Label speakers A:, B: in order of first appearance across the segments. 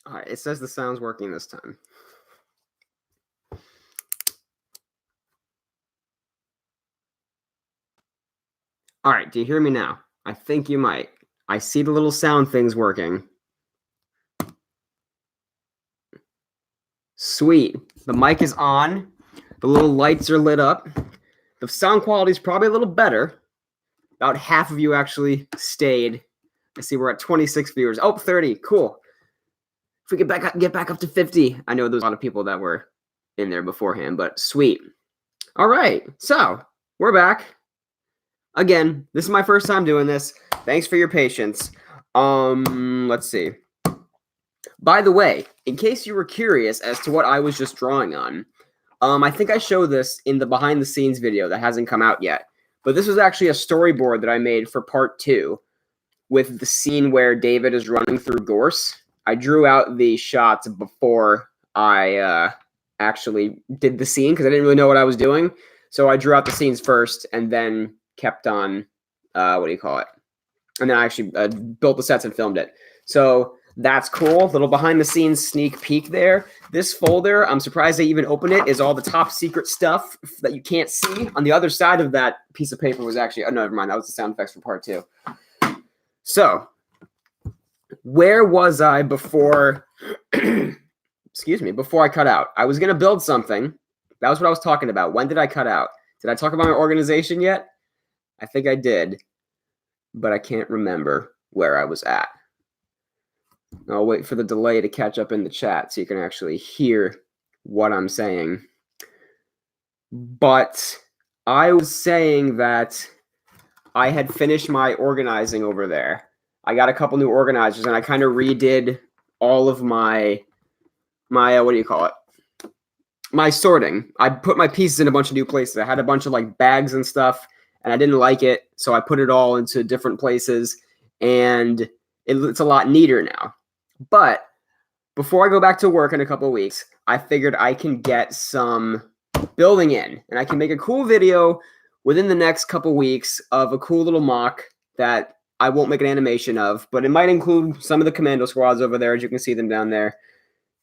A: All right, it says the sound's working this time. All right, do you hear me now? I think you might. I see the little sound things working. Sweet. The mic is on. The little lights are lit up. The sound quality is probably a little better. About half of you actually stayed. I see we're at 26 viewers. Oh, 30. Cool. If we get back up to 50. I know there's a lot of people that were in there beforehand, but sweet. All right. So, we're back. Again, this is my first time doing this. Thanks for your patience. Let's see. By the way, in case you were curious as to what I was just drawing on, I think I showed this in the behind the scenes video that hasn't come out yet. But this was actually a storyboard that I made for part 2 with the scene where David is running through Gorse. I drew out the shots before I actually did the scene because I didn't really know what I was doing. So I drew out the scenes first and then kept on, and then I actually built the sets and filmed it. So that's cool. Little behind the scenes sneak peek there. This folder, I'm surprised they even opened it, is all the top secret stuff that you can't see. On the other side of that piece of paper was actually, oh, no, never mind. That was the sound effects for part 2. So where was I before, excuse me, before I cut out? I was going to build something. That was what I was talking about. When did I cut out? Did I talk about my organization yet? I think I did, but I can't remember where I was at. I'll wait for the delay to catch up in the chat so you can actually hear what I'm saying. But I was saying that I had finished my organizing over there. I got a couple new organizers, and I kind of redid all of my my sorting. I put my pieces in a bunch of new places. I had a bunch of like bags and stuff, and I didn't like it, so I put it all into different places, and it's a lot neater now. But before I go back to work in a couple of weeks, I figured I can get some building in, and I can make a cool video within the next couple of weeks of a cool little mock that I won't make an animation of, but it might include some of the Commando squads over there, as you can see them down there.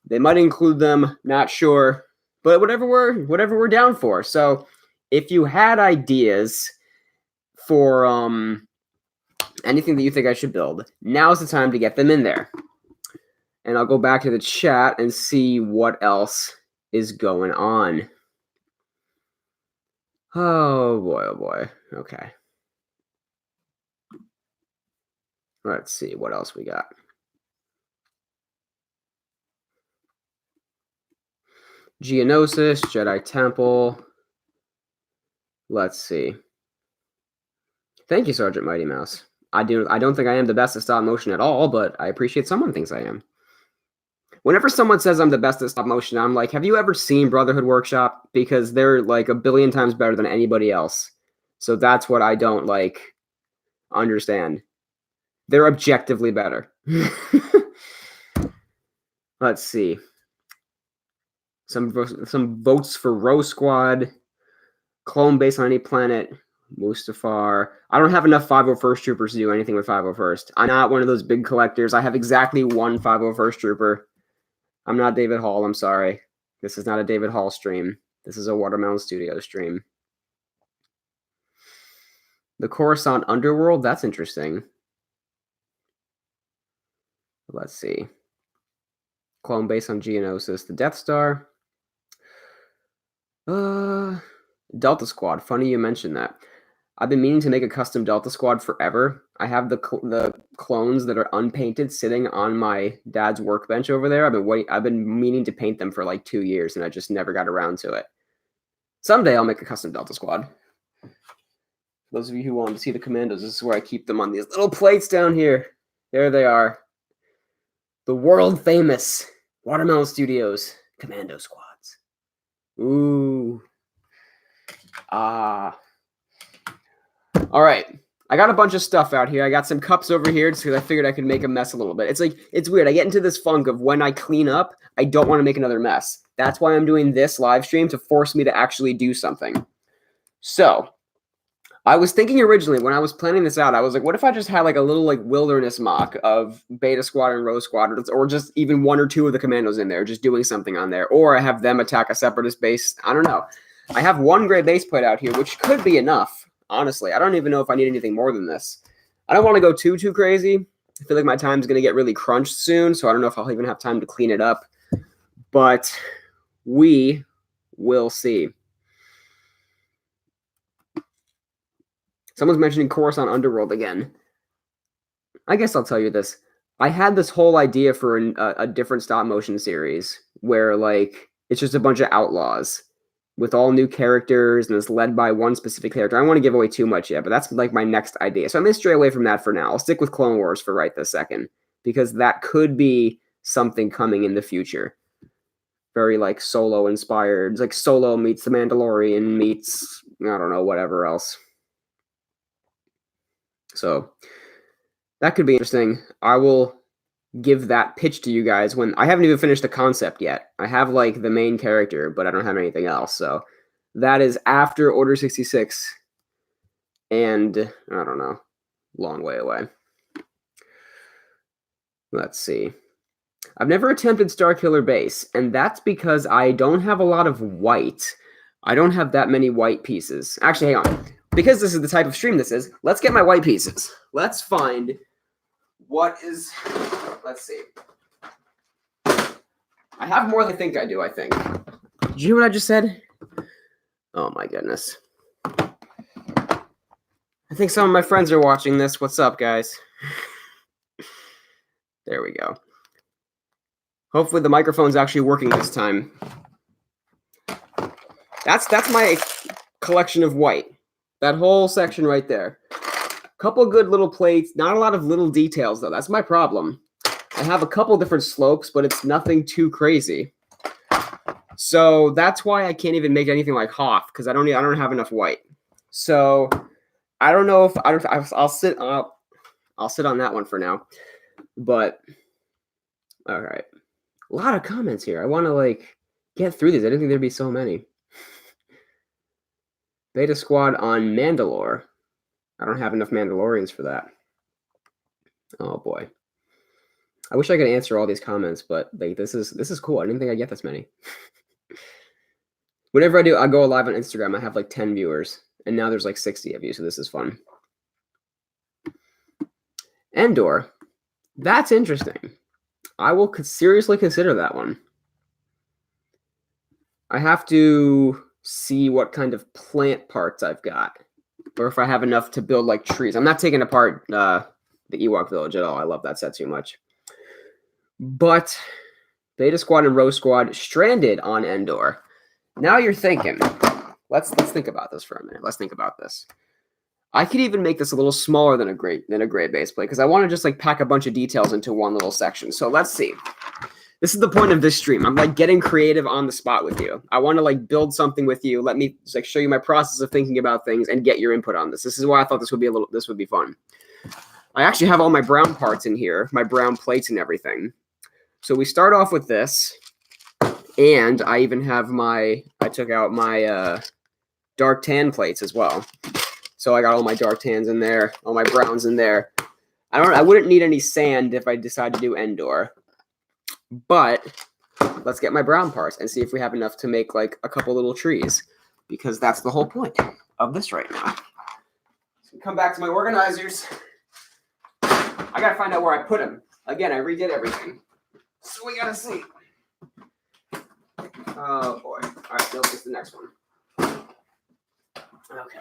A: They might include them, not sure, but whatever we're down for. So if you had ideas for anything that you think I should build, now's the time to get them in there. And I'll go back to the chat and see what else is going on. Oh boy. Okay. Let's see what else we got. Geonosis, Jedi Temple. Let's see. Thank you, Sergeant Mighty Mouse. I don't think I am the best at stop motion at all, but I appreciate someone thinks I am. Whenever someone says I'm the best at stop motion, I'm like, have you ever seen Brotherhood Workshop? Because they're like a billion times better than anybody else. So that's what I don't like understand. They're objectively better. Let's see. Some votes for Row Squad. Clone based on any planet. Mustafar. I don't have enough 501st troopers to do anything with 501st. I'm not one of those big collectors. I have exactly one 501st trooper. I'm not David Hall. I'm sorry. This is not a David Hall stream. This is a Watermelon Studio stream. The Coruscant Underworld. That's interesting. Let's see. Clone based on Geonosis. The Death Star. Delta Squad. Funny you mentioned that. I've been meaning to make a custom Delta Squad forever. I have the clones that are unpainted sitting on my dad's workbench over there. I've been meaning to paint them for like 2 years, and I just never got around to it. Someday I'll make a custom Delta Squad. Those of you who want to see the Commandos, this is where I keep them on these little plates down here. There they are. The world famous Watermelon Studios Commando Squads. Ooh. Ah. All right. I got a bunch of stuff out here. I got some cups over here just because I figured I could make a mess a little bit. It's weird. I get into this funk of when I clean up, I don't want to make another mess. That's why I'm doing this live stream, to force me to actually do something. So I was thinking originally when I was planning this out, I was like, what if I just had like a little like wilderness mock of Beta Squad and Rose Squad, or just even one or two of the Commandos in there, just doing something on there, or I have them attack a Separatist base. I don't know. I have one gray base plate out here, which could be enough. Honestly, I don't even know if I need anything more than this. I don't want to go too crazy. I feel like my time's going to get really crunched soon, so I don't know if I'll even have time to clean it up. But we will see. Someone's mentioning Coruscant Underworld again. I guess I'll tell you this. I had this whole idea for a different stop motion series where like it's just a bunch of outlaws with all new characters and it's led by one specific character. I don't want to give away too much yet, but that's like my next idea. So I'm going to stray away from that for now. I'll stick with Clone Wars for right this second because that could be something coming in the future. Very like Solo inspired. It's like Solo meets The Mandalorian meets, I don't know, whatever else. So that could be interesting. I will give that pitch to you guys when I haven't even finished the concept yet. I have like the main character, but I don't have anything else. So that is after Order 66. And I don't know, long way away. Let's see. I've never attempted Starkiller Base, and that's because I don't have a lot of white. I don't have that many white pieces. Actually, hang on. Because this is the type of stream this is, let's get my white pieces. Let's find what is... Let's see. I have more than I think I do, I think. Did you hear what I just said? Oh, my goodness. I think some of my friends are watching this. What's up, guys? There we go. Hopefully the microphone's actually working this time. That's my collection of white. That whole section right there. Couple good little plates. Not a lot of little details, though. That's my problem. I have a couple different slopes, but it's nothing too crazy. So that's why I can't even make anything like Hoth, because I don't have enough white. So I don't know if I'll sit on that one for now. But all right. A lot of comments here. I want to like get through these. I didn't think there'd be so many. Beta Squad on Mandalore. I don't have enough Mandalorians for that. Oh boy. I wish I could answer all these comments, but like this is cool. I didn't think I'd get this many. Whenever I go live on Instagram, I have like 10 viewers, and now there's like 60 of you, so this is fun. Endor. That's interesting. I will seriously consider that one. I have to see what kind of plant parts I've got, or if I have enough to build like trees. I'm not taking apart the Ewok village at all. I love that set too much. But Beta Squad and Rose Squad stranded on Endor. Now you're thinking. Let's think about this for a minute. Let's think about this. I could even make this a little smaller than a gray base plate because I want to just like pack a bunch of details into one little section. So let's see. This is the point of this stream. I'm like getting creative on the spot with you. I want to like build something with you. Let me just, like show you my process of thinking about things and get your input on this. This is why I thought this would be fun. I actually have all my brown parts in here, my brown plates and everything. So we start off with this, and I even have I took out my dark tan plates as well. So I got all my dark tans in there, all my browns in there. I wouldn't need any sand if I decide to do Endor. But let's get my brown parts and see if we have enough to make like a couple little trees, because that's the whole point of this right now. So come back to my organizers. I gotta find out where I put them. Again, I redid everything. So we gotta see. Oh boy. All right, let's get the next one. Okay.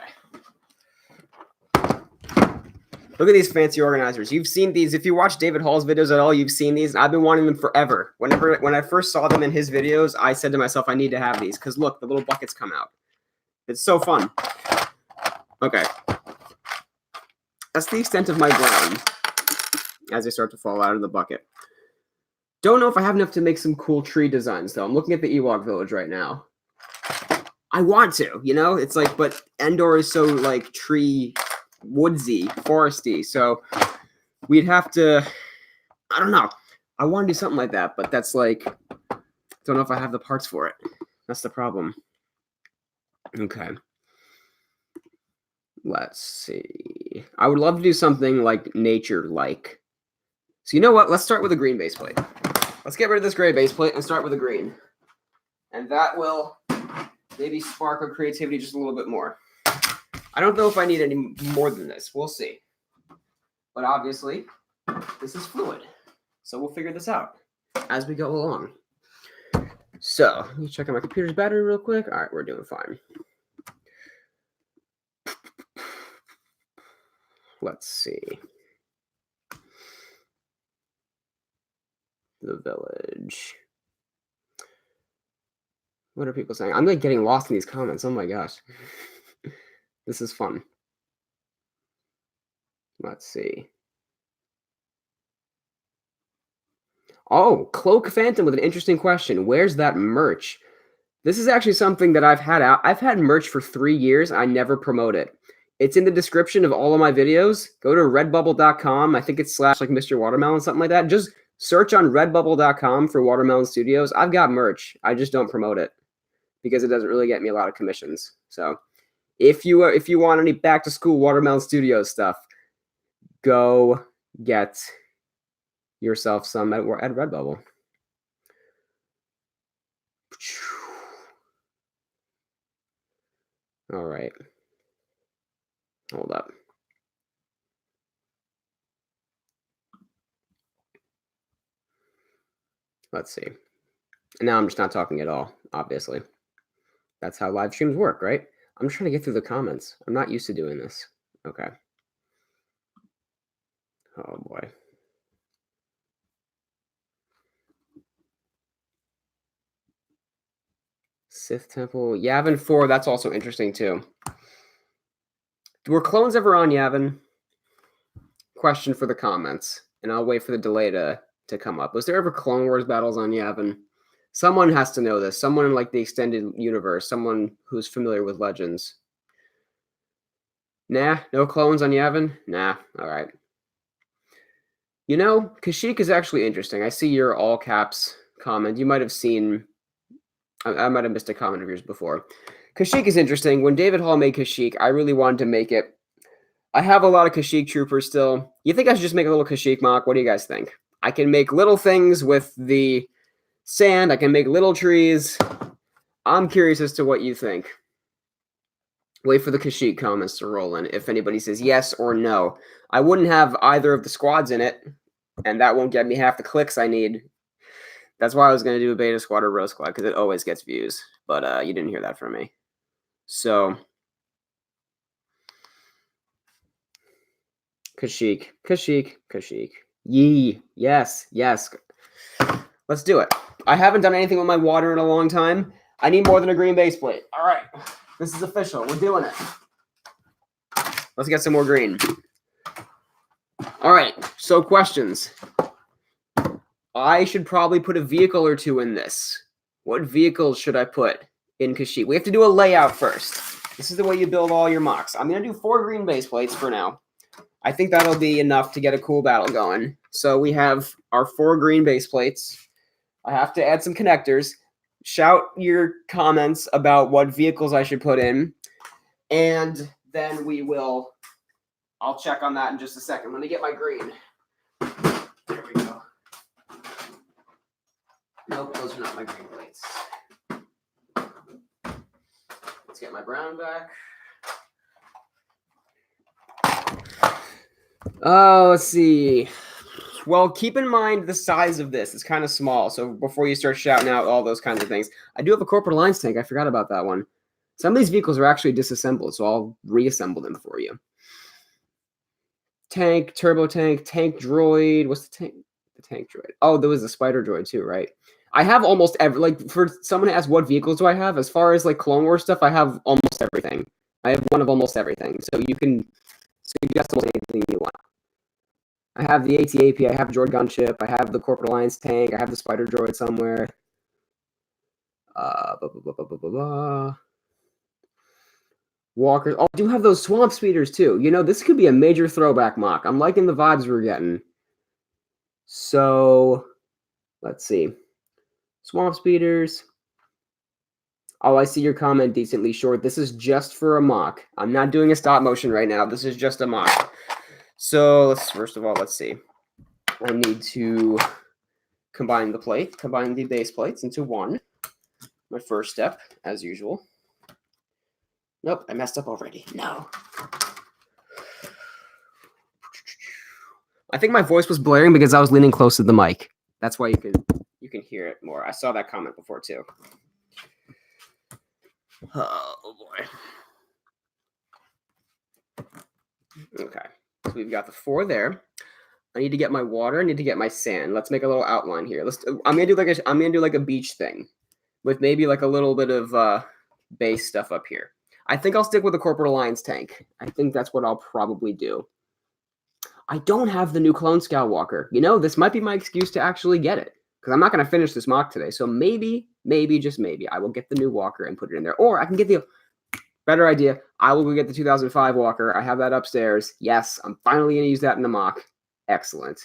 A: Look at these fancy organizers. You've seen these. If you watch David Hall's videos at all, you've seen these. I've been wanting them forever. When I first saw them in his videos, I said to myself, I need to have these because look, the little buckets come out. It's so fun. Okay. That's the extent of my brown as they start to fall out of the bucket. Don't know if I have enough to make some cool tree designs, though. I'm looking at the Ewok village right now. I want to, you know? It's like, but Endor is so, like, tree, woodsy, foresty. So we'd have to, I don't know. I want to do something like that, but that's like, don't know if I have the parts for it. That's the problem. Okay. Let's see. I would love to do something like nature-like. So you know what? Let's start with a green base plate. Let's get rid of this gray base plate and start with a green. And that will maybe spark our creativity just a little bit more. I don't know if I need any more than this. We'll see. But obviously, this is fluid. So we'll figure this out as we go along. So, let me check on my computer's battery real quick. All right, we're doing fine. Let's see. The village. What are people saying? I'm like getting lost in these comments. Oh my gosh. This is fun. Let's see. Oh, Cloak Phantom with an interesting question. Where's that merch? This is actually something that I've had out. I've had merch for 3 years. I never promote it. It's in the description of all of my videos. Go to redbubble.com. I think it's / like Mr. Watermelon, something like that. Just search on redbubble.com for Watermelon Studios. I've got merch. I just don't promote it because it doesn't really get me a lot of commissions. So if you want any back to school Watermelon Studios stuff, go get yourself some at Redbubble. All right. Hold up. Let's see. And now I'm just not talking at all, obviously. That's how live streams work, right? I'm just trying to get through the comments. I'm not used to doing this. Okay. Oh, boy. Sith Temple. Yavin 4, that's also interesting, too. Were clones ever on Yavin? Question for the comments. And I'll wait for the delay to come up. Was there ever Clone Wars battles on Yavin? Someone has to know this. Someone in like the extended universe. Someone who's familiar with Legends. Nah, no clones on Yavin? Nah, all right. You know, Kashyyyk is actually interesting. I see your all caps comment. You might have seen... I might have missed a comment of yours before. Kashyyyk is interesting. When David Hall made Kashyyyk, I really wanted to make it. I have a lot of Kashyyyk troopers still. You think I should just make a little Kashyyyk MOC? What do you guys think? I can make little things with the sand. I can make little trees. I'm curious as to what you think. Wait for the Kashyyyk comments to roll in. If anybody says yes or no. I wouldn't have either of the squads in it, and that won't get me half the clicks I need. That's why I was going to do a beta squad or row squad, because it always gets views. But you didn't hear that from me. So, Kashyyyk, Kashyyyk, Kashyyyk. Yee. Yes, yes. Let's do it. I haven't done anything with my water in a long time. I need more than a green base plate. All right. This is official. We're doing it. Let's get some more green. All right. So questions. I should probably put a vehicle or two in this. What vehicles should I put in Kashyyyk? We have to do a layout first. This is the way you build all your MOCs. I'm going to do 4 green base plates for now. I think that'll be enough to get a cool battle going. So we have our 4 green base plates. I have to add some connectors. Shout your comments about what vehicles I should put in. And then I'll check on that in just a second. Let me get my green. There we go. Nope, those are not my green plates. Let's get my brown back. Oh, let's see. Well, keep in mind the size of this. It's kind of small. So before you start shouting out all those kinds of things, I do have a Corporate Alliance tank. I forgot about that one. Some of these vehicles are actually disassembled, so I'll reassemble them for you. Tank, turbo tank, tank droid. What's the tank? The tank droid. Oh, there was a spider droid too, right? I have almost every, like, for someone who asks what vehicles do I have, as far as like Clone Wars stuff, I have almost everything. I have one of almost everything. So you can suggest almost anything you want. I have the AT-AP, I have a droid gunship, I have the Corporate Alliance tank, I have the spider droid somewhere. Walkers. Oh, I do have those swamp speeders too. You know, this could be a major throwback MOC. I'm liking the vibes we're getting. So, let's see. Swamp speeders. Oh, I see your comment, decently short. This is just for a mock. I'm not doing a stop motion right now. This is just a mock. So first of all, let's see. I need to combine the base plates into one. My first step, as usual. Nope, I messed up already. No. I think my voice was blaring because I was leaning close to the mic. That's why you can hear it more. I saw that comment before too. Oh boy. Okay, so we've got the 4 there. I need to get my water. I need to get my sand. Let's make a little outline here. I'm gonna do like a beach thing, with maybe like a little bit of base stuff up here. I think I'll stick with the Corporate Alliance tank. I think that's what I'll probably do. I don't have the new Clone Scout Walker. You know, this might be my excuse to actually get it, because I'm not going to finish this mock today. So maybe, just maybe, I will get the new Walker and put it in there. Or I can get the better idea. I will go get the 2005 Walker. I have that upstairs. Yes, I'm finally going to use that in the mock. Excellent.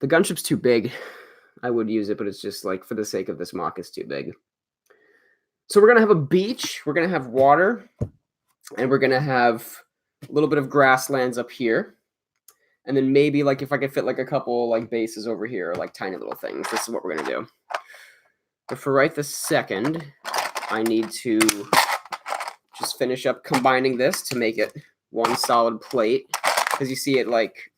A: The gunship's too big. I would use it, but it's just like for the sake of this mock, it's too big. So we're going to have a beach. We're going to have water. And we're going to have a little bit of grasslands up here. And then maybe like if I could fit like a couple like bases over here, like tiny little things. This is what we're going to do. But for right this second, I need to just finish up combining this to make it one solid plate. Because you see it like,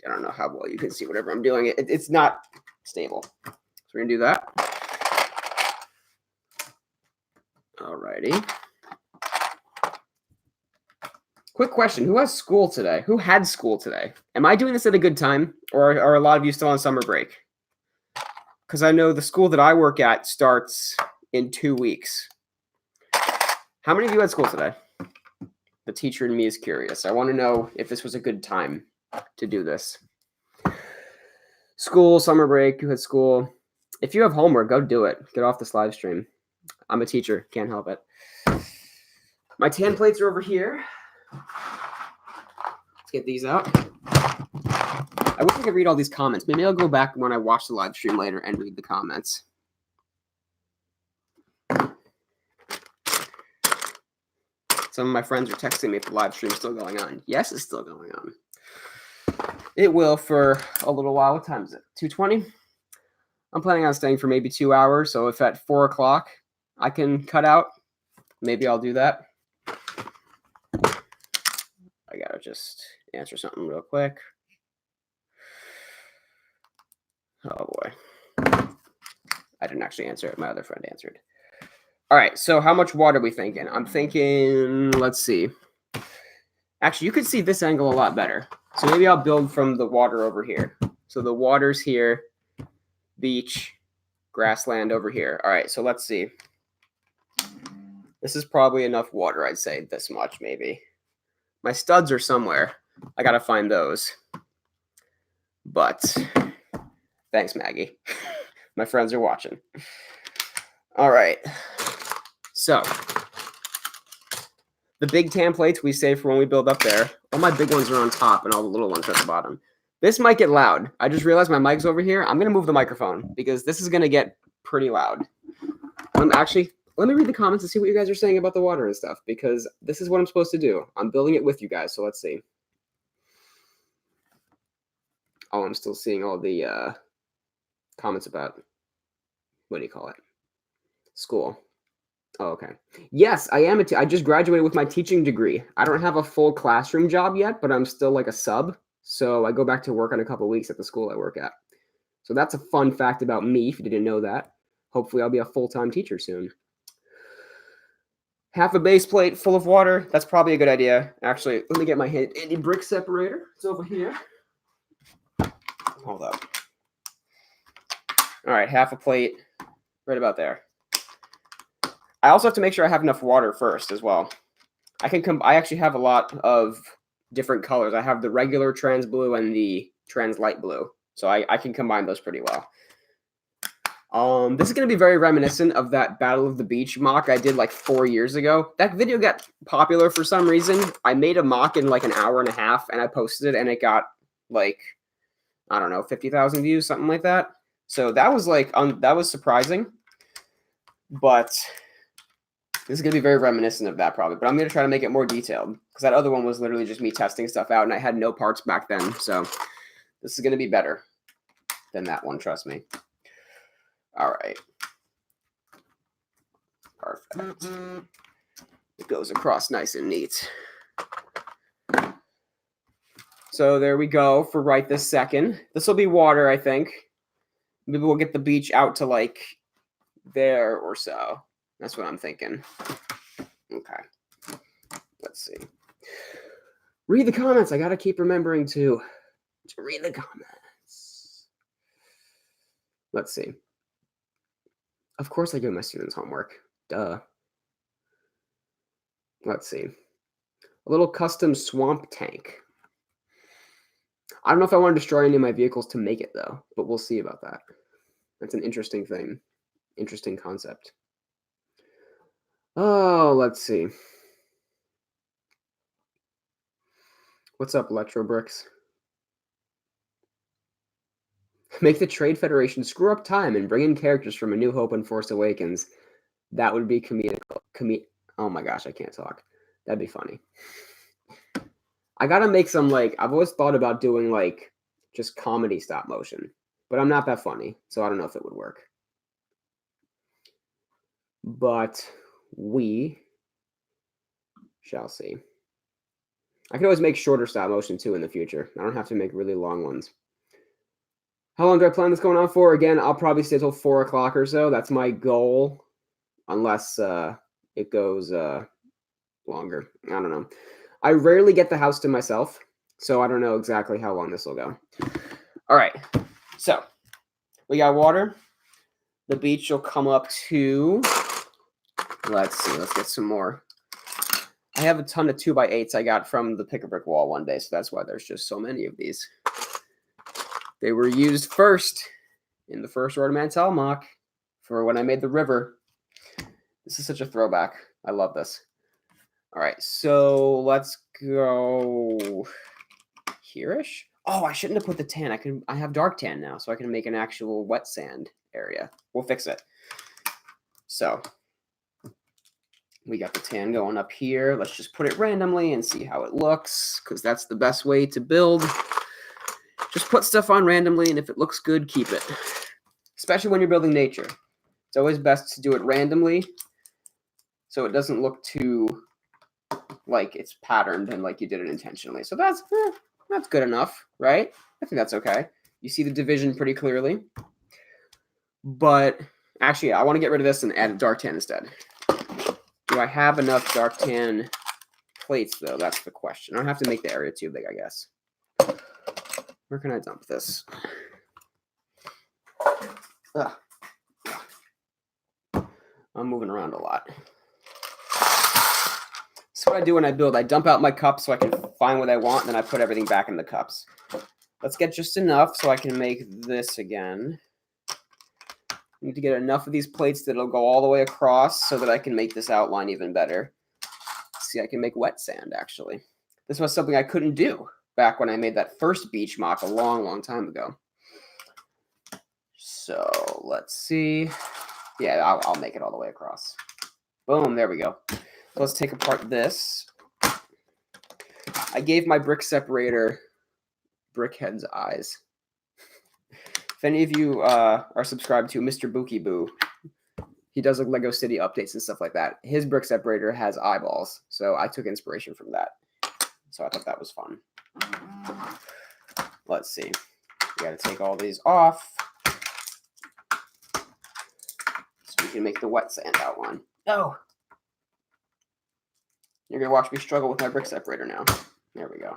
A: I don't know how well you can see whatever I'm doing. It's not stable. So we're going to do that. Alrighty. Quick question. Who has school today? Who had school today? Am I doing this at a good time? Or are a lot of you still on summer break? Because I know the school that I work at starts in 2 weeks. How many of you had school today? The teacher in me is curious. I want to know if this was a good time to do this. School, summer break, you had school. If you have homework, go do it. Get off this live stream. I'm a teacher. Can't help it. My tan plates are over here. Let's get these out. I wish I could read all these comments. Maybe I'll go back when I watch the live stream later and read the comments. Some of my friends are texting me if the live stream is still going on. Yes, it's still going on. It will for a little while. What time is it? 2:20? I'm planning on staying for maybe 2 hours. So if at 4 o'clock I can cut out, maybe I'll do that. I gotta just answer something real quick. Oh boy. I didn't actually answer it. My other friend answered. All right, so how much water are we thinking? I'm thinking, let's see. Actually, you could see this angle a lot better. So maybe I'll build from the water over here. So the water's here, beach, grassland over here. All right, so let's see. This is probably enough water, I'd say, this much maybe. My studs are somewhere. I gotta find those. But thanks, Maggie. My friends are watching. All right. So the big tan plates we save for when we build up there. All my big ones are on top and all the little ones are at the bottom. This might get loud. I just realized my mic's over here. I'm going to move the microphone because this is going to get pretty loud. Let me read the comments and see what you guys are saying about the water and stuff, because this is what I'm supposed to do. I'm building it with you guys, so let's see. Oh, I'm still seeing all the comments about, what do you call it? School. Oh, okay. Yes, I am. I just graduated with my teaching degree. I don't have a full classroom job yet, but I'm still like a sub. So I go back to work in a couple of weeks at the school I work at. So that's a fun fact about me, if you didn't know that. Hopefully I'll be a full-time teacher soon. Half a base plate full of water. That's probably a good idea. Actually, let me get my handy brick separator. It's over here. Hold up. All right, half a plate. Right about there. I also have to make sure I have enough water first as well. I actually have a lot of different colors. I have the regular trans blue and the trans light blue. So I can combine those pretty well. This is going to be very reminiscent of that Battle of the Beach mock I did like 4 years ago. That video got popular for some reason. I made a mock in like an hour and a half and I posted it and it got like, I don't know, 50,000 views, something like that. So that was like, that was surprising. But this is going to be very reminiscent of that probably. But I'm going to try to make it more detailed because that other one was literally just me testing stuff out and I had no parts back then. So this is going to be better than that one, trust me. All right. Perfect. It goes across nice and neat. So there we go for right this second. This will be water, I think. Maybe we'll get the beach out to like there or so. That's what I'm thinking. Okay. Let's see. Read the comments. I got to keep remembering to read the comments. Let's see. Of course I give my students homework. Duh. Let's see. A little custom swamp tank. I don't know if I want to destroy any of my vehicles to make it, though, but we'll see about that. That's an interesting thing. Interesting concept. Oh, let's see. What's up, Electro Bricks? Make the Trade Federation screw up time and bring in characters from A New Hope and Force Awakens. That would be comedic. Oh my gosh, I can't talk. That'd be funny. I gotta make some, like, I've always thought about doing, like, just comedy stop motion. But I'm not that funny, so I don't know if it would work. But we shall see. I can always make shorter stop motion, too, in the future. I don't have to make really long ones. How long do I plan this going on for? Again, I'll probably stay till 4 o'clock or so. That's my goal. Unless it goes longer. I don't know. I rarely get the house to myself, so I don't know exactly how long this will go. All right, so we got water. The beach will come up to, let's see, let's get some more. I have a ton of 2x8s I got from the Pick-a-Brick wall one day, so that's why there's just so many of these. They were used first in the first Untitled MOC for when I made the river. This is such a throwback. I love this. All right, so let's go here-ish. Oh, I shouldn't have put the tan. I have dark tan now, so I can make an actual wet sand area. We'll fix it. So we got the tan going up here. Let's just put it randomly and see how it looks, because that's the best way to build. Just put stuff on randomly, and if it looks good, keep it. Especially when you're building nature. It's always best to do it randomly so it doesn't look too like it's patterned and like you did it intentionally. So that's good enough, right? I think that's okay. You see the division pretty clearly. But actually, yeah, I want to get rid of this and add dark tan instead. Do I have enough dark tan plates, though? That's the question. I don't have to make the area too big, I guess. Where can I dump this? Ugh. I'm moving around a lot. That's what I do when I build. I dump out my cups so I can find what I want, and then I put everything back in the cups. Let's get just enough so I can make this again. I need to get enough of these plates that it'll go all the way across so that I can make this outline even better. See, I can make wet sand, actually. This was something I couldn't do back when I made that first beach MOC a long, long time ago. So let's see. Yeah, I'll make it all the way across. Boom, there we go. So let's take apart this. I gave my brick separator Brickhead's eyes. If any of you are subscribed to Mr. Bookie Boo, he does like Lego City updates and stuff like that. His brick separator has eyeballs, so I took inspiration from that. So I thought that was fun. Let's see. We got to take all these off so we can make the wet sand outline. Oh! You're going to watch me struggle with my brick separator now. There we go.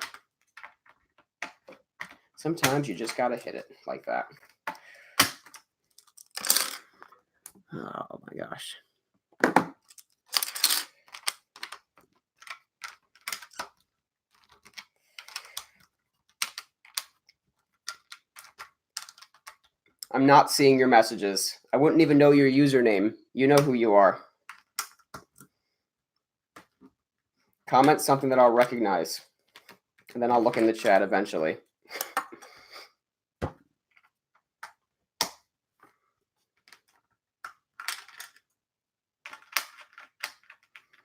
A: Sometimes you just got to hit it like that. Oh my gosh. I'm not seeing your messages. I wouldn't even know your username. You know who you are. Comment something that I'll recognize. And then I'll look in the chat eventually.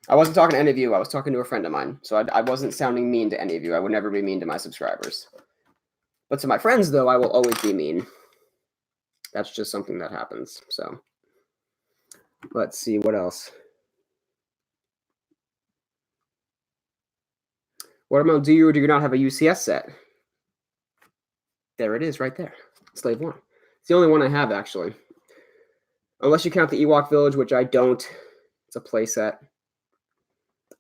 A: I wasn't talking to any of you. I was talking to a friend of mine. So I wasn't sounding mean to any of you. I would never be mean to my subscribers. But to my friends, though, I will always be mean. That's just something that happens. So let's see what else. What about do you or do you not have a UCS set? There it is right there. Slave 1. It's the only one I have, actually. Unless you count the Ewok Village, which I don't. It's a play set.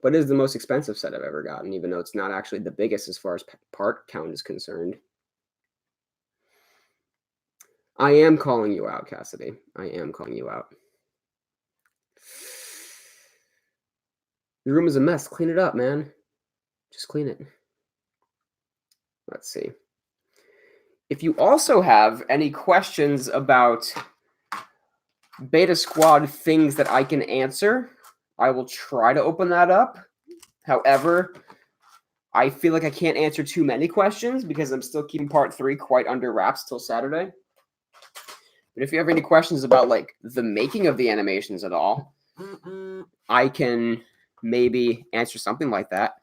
A: But it is the most expensive set I've ever gotten, even though it's not actually the biggest as far as part count is concerned. I am calling you out, Cassidy. I am calling you out. Your room is a mess. Clean it up, man. Just clean it. Let's see. If you also have any questions about Beta Squad things that I can answer, I will try to open that up. However, I feel like I can't answer too many questions because I'm still keeping part 3 quite under wraps till Saturday. But if you have any questions about like the making of the animations at all, I can maybe answer something like that.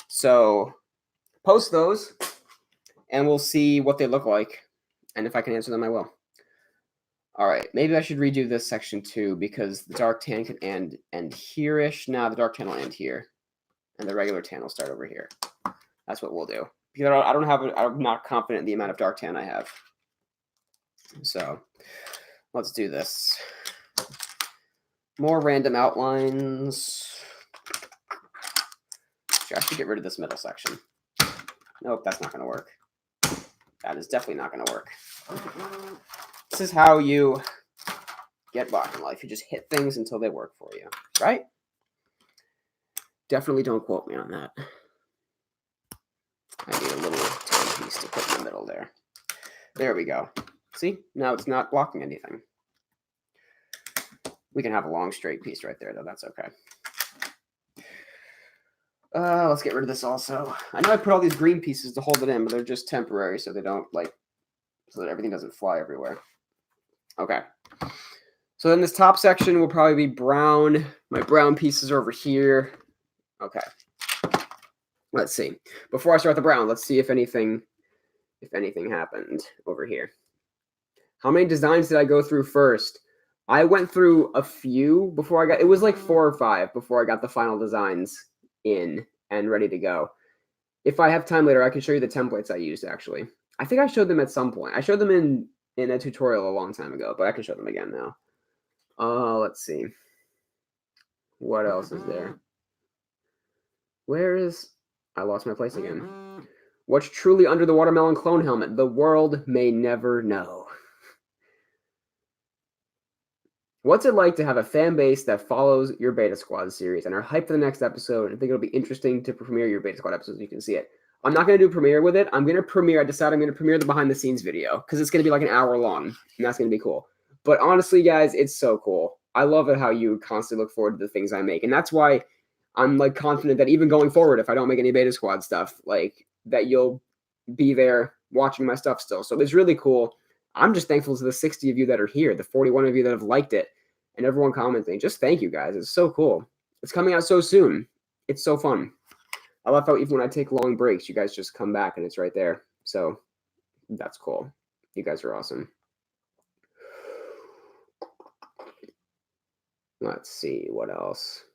A: So post those and we'll see what they look like. And if I can answer them, I will. All right, maybe I should redo this section too because the dark tan can end here-ish. Now the dark tan will end here, and the regular tan will start over here. That's what we'll do. Because I'm not confident in the amount of dark tan I have. So let's do this. More random outlines. I should get rid of this middle section. Nope, that's not going to work. That is definitely not going to work. This is how you get by in life. You just hit things until they work for you, right? Definitely don't quote me on that. I need a little tiny piece to put in the middle there. There we go. See? Now it's not blocking anything. We can have a long straight piece right there, though. That's okay. Let's get rid of this also. I know I put all these green pieces to hold it in, but they're just temporary, so they don't so that everything doesn't fly everywhere. Okay. So then this top section will probably be brown. My brown pieces are over here. Okay. Let's see. Before I start the brown, let's see if anything happened over here. How many designs did I go through first? I went through a few before I got, it was like 4 or 5 before I got the final designs in and ready to go. If I have time later, I can show you the templates I used, actually. I think I showed them at some point. I showed them in a tutorial a long time ago, but I can show them again now. Let's see. What else is there? I lost my place again. What's truly under the watermelon clone helmet? The world may never know. What's it like to have a fan base that follows your Beta Squad series and are hyped for the next episode? I think it'll be interesting to premiere your Beta Squad episodes so you can see it. I'm not going to do premiere with it. I decided I'm going to premiere the behind the scenes video because it's going to be like an hour long and that's going to be cool. But honestly, guys, it's so cool. I love it how you constantly look forward to the things I make. And that's why I'm like confident that even going forward, if I don't make any Beta Squad stuff, like that you'll be there watching my stuff still. So it's really cool. I'm just thankful to the 60 of you that are here, the 41 of you that have liked it, and everyone commenting. Just thank you guys. It's so cool. It's coming out so soon. It's so fun. I love how even when I take long breaks, you guys just come back and it's right there. So that's cool. You guys are awesome. Let's see what else.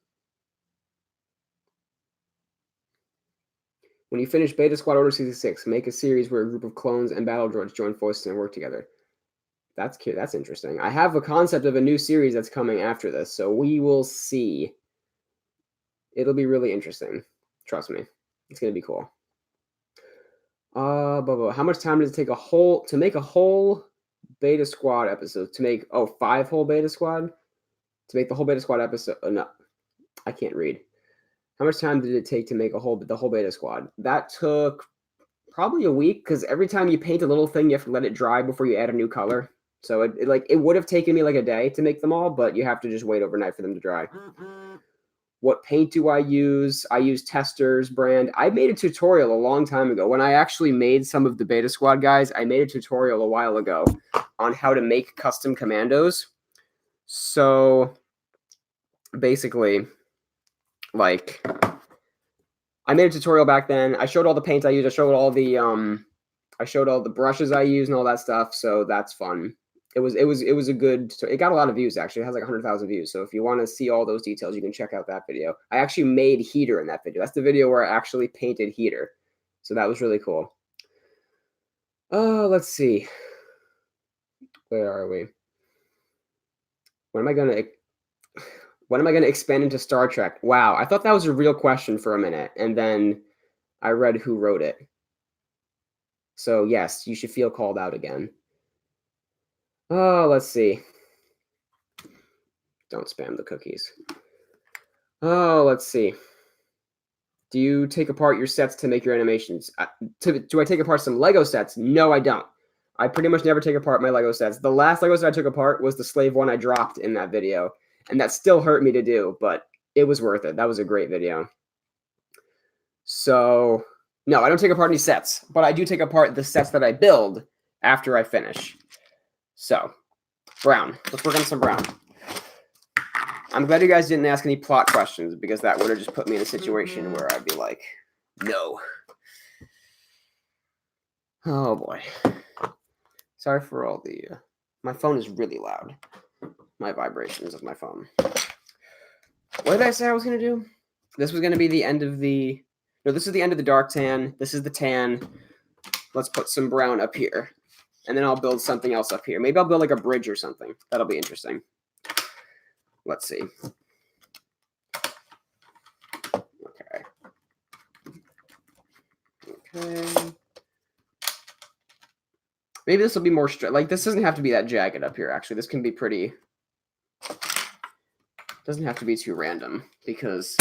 A: When you finish Beta Squad Order 66, make a series where a group of clones and battle droids join forces and work together. That's cute. That's interesting. I have a concept of a new series that's coming after this, so we will see. It'll be really interesting. Trust me. It's going to be cool. How much time does it take to make a whole Beta Squad episode? To make, 5 whole Beta Squad? To make the whole Beta Squad episode? No, I can't read. How much time did it take to make the whole Beta Squad? That took probably a week because every time you paint a little thing, you have to let it dry before you add a new color. So it would have taken me like a day to make them all, but you have to just wait overnight for them to dry. What paint do I use? I use Testers brand. I made a tutorial a long time ago. When I actually made some of the Beta Squad guys, I made a tutorial a while ago on how to make custom commandos. So basically, like, I made a tutorial back then. I showed all the paints I used. I showed all the brushes I use and all that stuff. So that's fun. It was a good. It got a lot of views actually. It has like 100,000 views. So if you want to see all those details, you can check out that video. I actually made heater in that video. That's the video where I actually painted heater. So that was really cool. Oh, let's see. Where are we? When am I gonna expand into Star Trek? Wow, I thought that was a real question for a minute, and then I read who wrote it. So yes, you should feel called out again. Oh, let's see. Don't spam the cookies. Oh, let's see. Do you take apart your sets to make your animations? Do I take apart some Lego sets? No, I don't. I pretty much never take apart my Lego sets. The last Lego set I took apart was the slave one I dropped in that video. And that still hurt me to do, but it was worth it. That was a great video. So, no, I don't take apart any sets. But I do take apart the sets that I build after I finish. So, brown. Let's work on some brown. I'm glad you guys didn't ask any plot questions, because that would have just put me in a situation where I'd be like, no. Oh, boy. Sorry for all the... my phone is really loud. My vibrations of my phone. What did I say I was going to do? This was going to be the end of the... No, this is the end of the dark tan. This is the tan. Let's put some brown up here. And then I'll build something else up here. Maybe I'll build like a bridge or something. That'll be interesting. Let's see. Okay. Okay. Maybe this will be more straight. Like, this doesn't have to be that jagged up here, actually. This can be pretty... doesn't have to be too random, because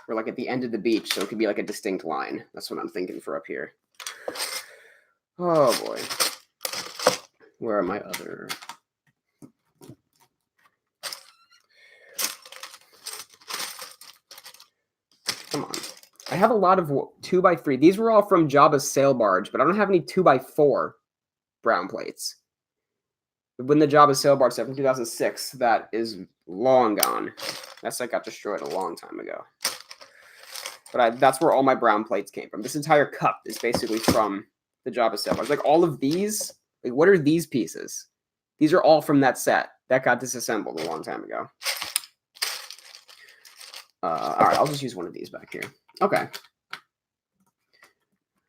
A: we're like at the end of the beach, so it could be like a distinct line. That's what I'm thinking for up here. Oh, boy. Where are my other... Come on. I have a lot of 2x3. These were all from Jabba's sail barge, but I don't have any 2x4 brown plates. When the Jabba's sail barge set from 2006, that is long gone. That set got destroyed a long time ago. But that's where all my brown plates came from. This entire cup is basically from the Jabba's sail barge. Like, all of these, like, what are these pieces? These are all from that set. That got disassembled a long time ago. All right, I'll just use one of these back here. Okay.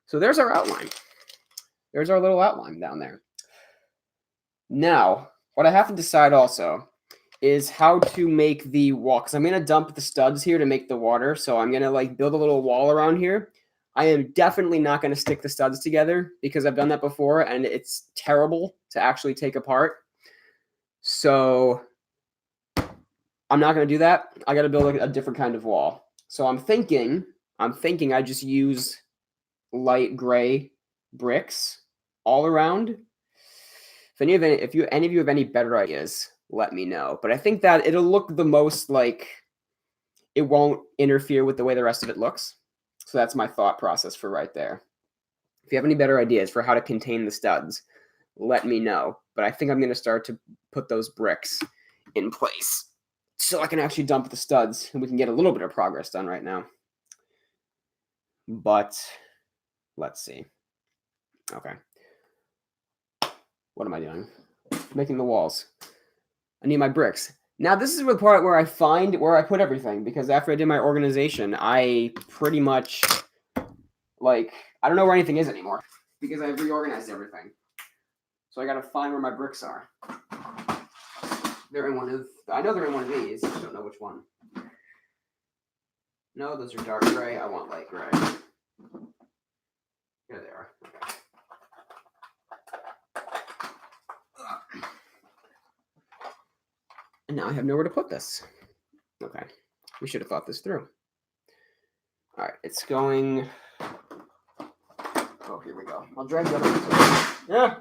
A: So there's our outline. There's our little outline down there. Now, what I have to decide also is how to make the wall. Because I'm going to dump the studs here to make the water. So I'm going to like build a little wall around here. I am definitely not going to stick the studs together, because I've done that before and it's terrible to actually take apart. So I'm not going to do that. I got to build a different kind of wall. So I'm thinking I just use light gray bricks all around. If any of you have any better ideas, let me know. But I think that it'll look the most like it won't interfere with the way the rest of it looks. So that's my thought process for right there. If you have any better ideas for how to contain the studs, let me know. But I think I'm going to start to put those bricks in place, so I can actually dump the studs and we can get a little bit of progress done right now. But let's see. Okay. What am I doing? Making the walls. I need my bricks. Now this is the part where I find where I put everything, because after I did my organization, I pretty much, like, I don't know where anything is anymore, because I've reorganized everything. So I got to find where my bricks are. They're in one of, I know they're in one of these. I just don't know which one. No, those are dark gray. I want light gray. Here they are. Okay. And now I have nowhere to put this. Okay. We should have thought this through. All right. It's going. Oh, here we go. I'll drag the other one. Yeah.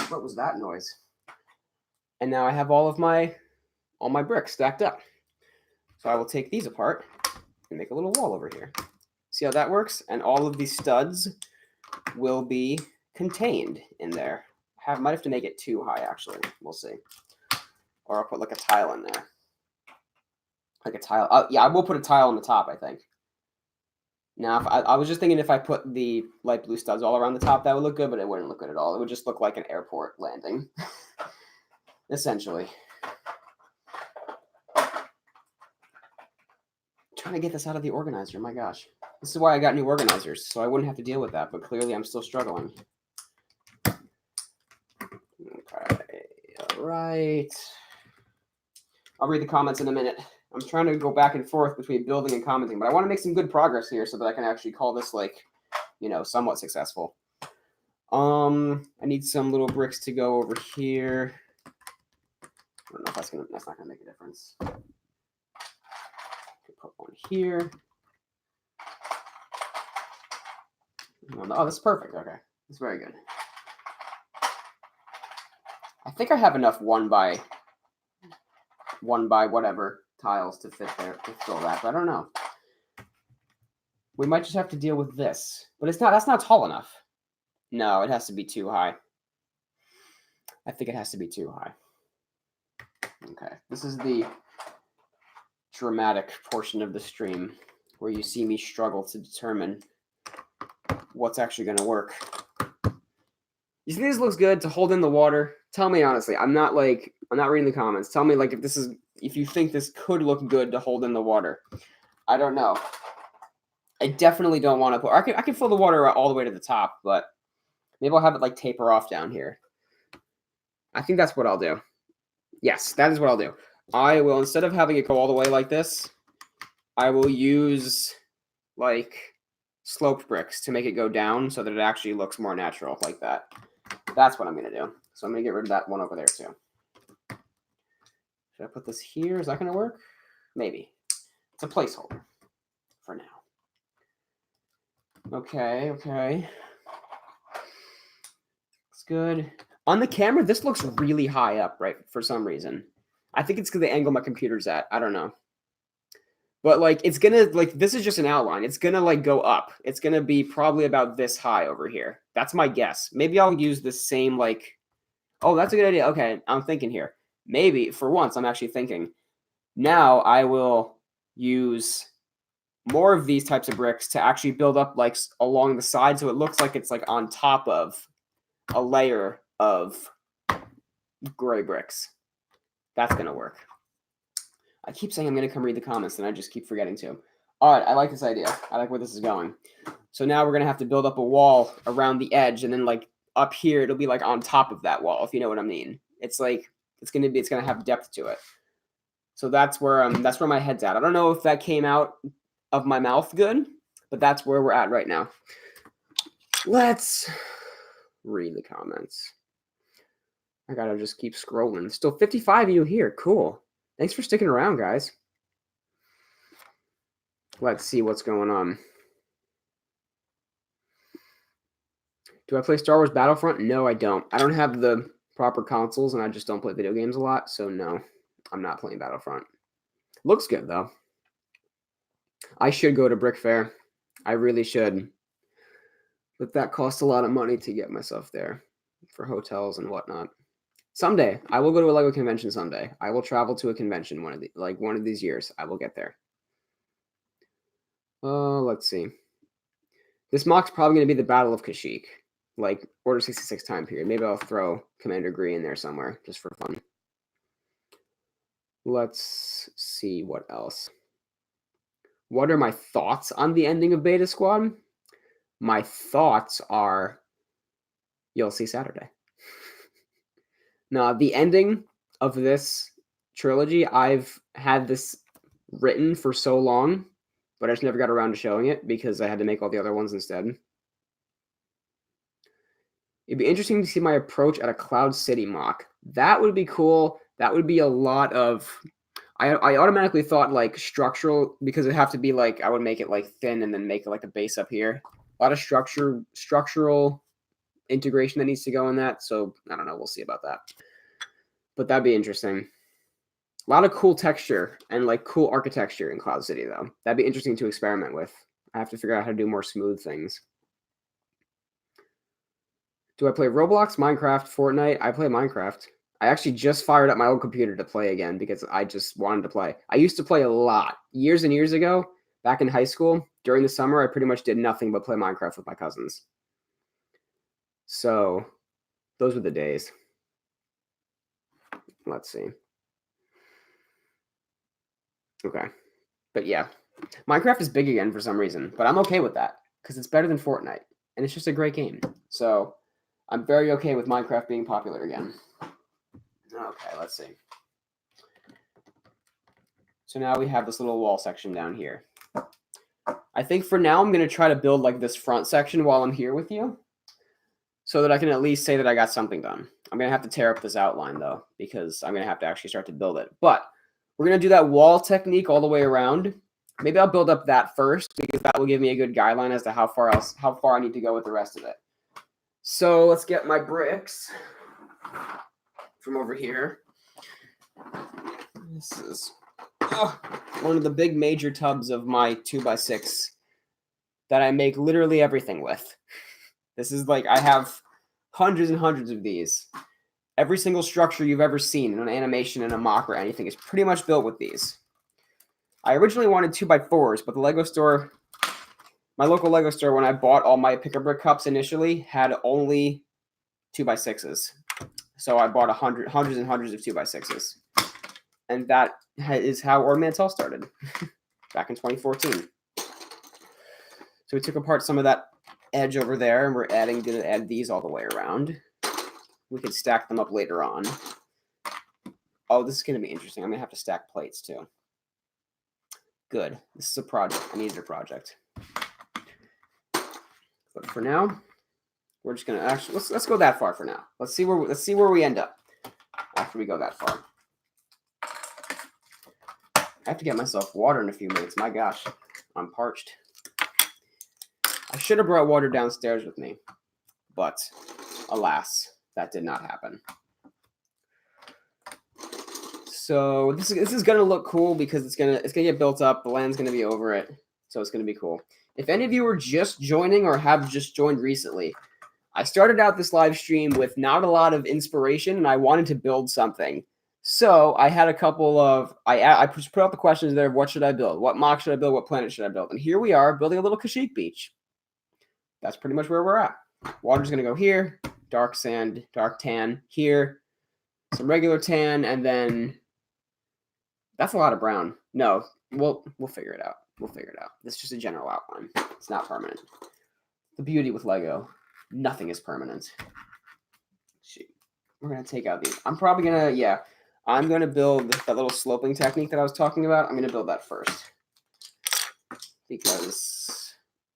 A: What was that noise? And now I have all my bricks stacked up. So I will take these apart and make a little wall over here. See how that works? And all of these studs will be contained in there. Might have to make it too high, actually. We'll see. Or I'll put like a tile in there. Like a tile. Yeah, I will put a tile on the top, I think. Now, if I was just thinking if I put the light blue studs all around the top, that would look good, but it wouldn't look good at all. It would just look like an airport landing, essentially. Trying to get this out of the organizer. My gosh. This is why I got new organizers, so I wouldn't have to deal with that, but clearly I'm still struggling. Okay, all right. I'll read the comments in a minute. I'm trying to go back and forth between building and commenting, but I want to make some good progress here so that I can actually call this, like, you know, somewhat successful. I need some little bricks to go over here. I don't know if that's not gonna make a difference. Put one here. Oh, that's perfect. Okay, that's very good. I think I have enough one by whatever tiles to fit there to fill that, but I don't know. We might just have to deal with this, but it's not. That's not tall enough. No, it has to be too high. I think it has to be too high. Okay, this is the dramatic portion of the stream where you see me struggle to determine what's actually going to work. You think this looks good to hold in the water? Tell me honestly. I'm not reading the comments. Tell me like if you think this could look good to hold in the water. I don't know. I definitely don't want to put. I can fill the water all the way to the top, but maybe I'll have it like taper off down here. I think that's what I'll do. Yes, that is what I'll do. I will, instead of having it go all the way like this, I will use like sloped bricks to make it go down so that it actually looks more natural like that. That's what I'm going to do. So I'm going to get rid of that one over there too. Should I put this here? Is that going to work? Maybe. It's a placeholder for now. Okay. It's good. On the camera, this looks really high up, right? For some reason. I think it's because the angle my computer's at. I don't know. But like, it's gonna, like, this is just an outline. It's gonna like go up. It's gonna be probably about this high over here. That's my guess. Maybe I'll use the same, like, oh, that's a good idea. Okay, I'm thinking here. Maybe, for once, I'm actually thinking. Now I will use more of these types of bricks to actually build up like along the side so it looks like it's like on top of a layer of gray bricks. That's going to work. I keep saying I'm going to come read the comments, and I just keep forgetting to. All right, I like this idea. I like where this is going. So now we're going to have to build up a wall around the edge, and then like up here, it'll be like on top of that wall, if you know what I mean. It's like, it's going to have depth to it. So that's where my head's at. I don't know if that came out of my mouth good, but that's where we're at right now. Let's read the comments. I gotta just keep scrolling. Still 55 of you here. Cool. Thanks for sticking around, guys. Let's see what's going on. Do I play Star Wars Battlefront? No, I don't. I don't have the proper consoles, and I just don't play video games a lot, so no, I'm not playing Battlefront. Looks good, though. I should go to Brick Fair. I really should. But that costs a lot of money to get myself there for hotels and whatnot. Someday, I will go to a LEGO convention someday. I will travel to a convention one of these years. I will get there. Let's see. This mock's probably going to be the Battle of Kashyyyk, like Order 66 time period. Maybe I'll throw Commander Gree in there somewhere just for fun. Let's see what else. What are my thoughts on the ending of Beta Squad? My thoughts are, you'll see Saturday. Now, the ending of this trilogy, I've had this written for so long, but I just never got around to showing it because I had to make all the other ones instead. It'd be interesting to see my approach at a Cloud City mock. That would be cool. That would be a lot of... I automatically thought like structural, because it'd have to be like, I would make it like thin and then make it like a base up here. A lot of structural integration that needs to go in that. So I don't know. We'll see about that. But that'd be interesting. A lot of cool texture and like cool architecture in Cloud City, though. That'd be interesting to experiment with. I have to figure out how to do more smooth things. Do I play Roblox, Minecraft, Fortnite? I play Minecraft. I actually just fired up my old computer to play again because I just wanted to play. I used to play a lot. Years and years ago, back in high school, during the summer, I pretty much did nothing but play Minecraft with my cousins. So, those were the days. Let's see. Okay. But yeah, Minecraft is big again for some reason, but I'm okay with that because it's better than Fortnite, and it's just a great game. So, I'm very okay with Minecraft being popular again. Okay, let's see. So now we have this little wall section down here. I think for now I'm going to try to build like this front section while I'm here with you so that I can at least say that I got something done. I'm going to have to tear up this outline though because I'm going to have to actually start to build it. But we're going to do that wall technique all the way around. Maybe I'll build up that first because that will give me a good guideline as to how far I need to go with the rest of it. So let's get my bricks from over here. This is one of the big major tubs of my 2x6 that I make literally everything with. This is like, I have hundreds and hundreds of these. Every single structure you've ever seen in an animation, in a mock, or anything is pretty much built with these. I originally wanted 2x4s, but the Lego store, my local Lego store, when I bought all my Pick-a-Brick cups initially, had only 2x6s. So I bought hundreds and hundreds of 2x6s. And that is how Ornamental started back in 2014. So we took apart some of that edge over there, and we're going to add these all the way around. We could stack them up later on. Oh, this is going to be interesting. I'm going to have to stack plates too. Good. This is a project. I needed a project. But for now, we're just going to actually let's go that far for now. Let's see where we end up after we go that far. I have to get myself water in a few minutes. My gosh, I'm parched. I should have brought water downstairs with me, but alas, that did not happen. So this is gonna look cool because it's gonna get built up. The land's gonna be over it, so it's gonna be cool. If any of you are just joining or have just joined recently, I started out this live stream with not a lot of inspiration, and I wanted to build something. So I had a couple of, I put out the questions there of what should I build? What MOC should I build? What planet should I build? And here we are building a little Kashyyyk beach. That's pretty much where we're at. Water's going to go here, dark sand, dark tan here, some regular tan, and then that's a lot of brown. No, we'll figure it out. We'll figure it out. This is just a general outline. It's not permanent. The beauty with Lego, nothing is permanent. Shoot. We're going to take out these. I'm probably going to, yeah. I'm going to build that little sloping technique that I was talking about. I'm going to build that first because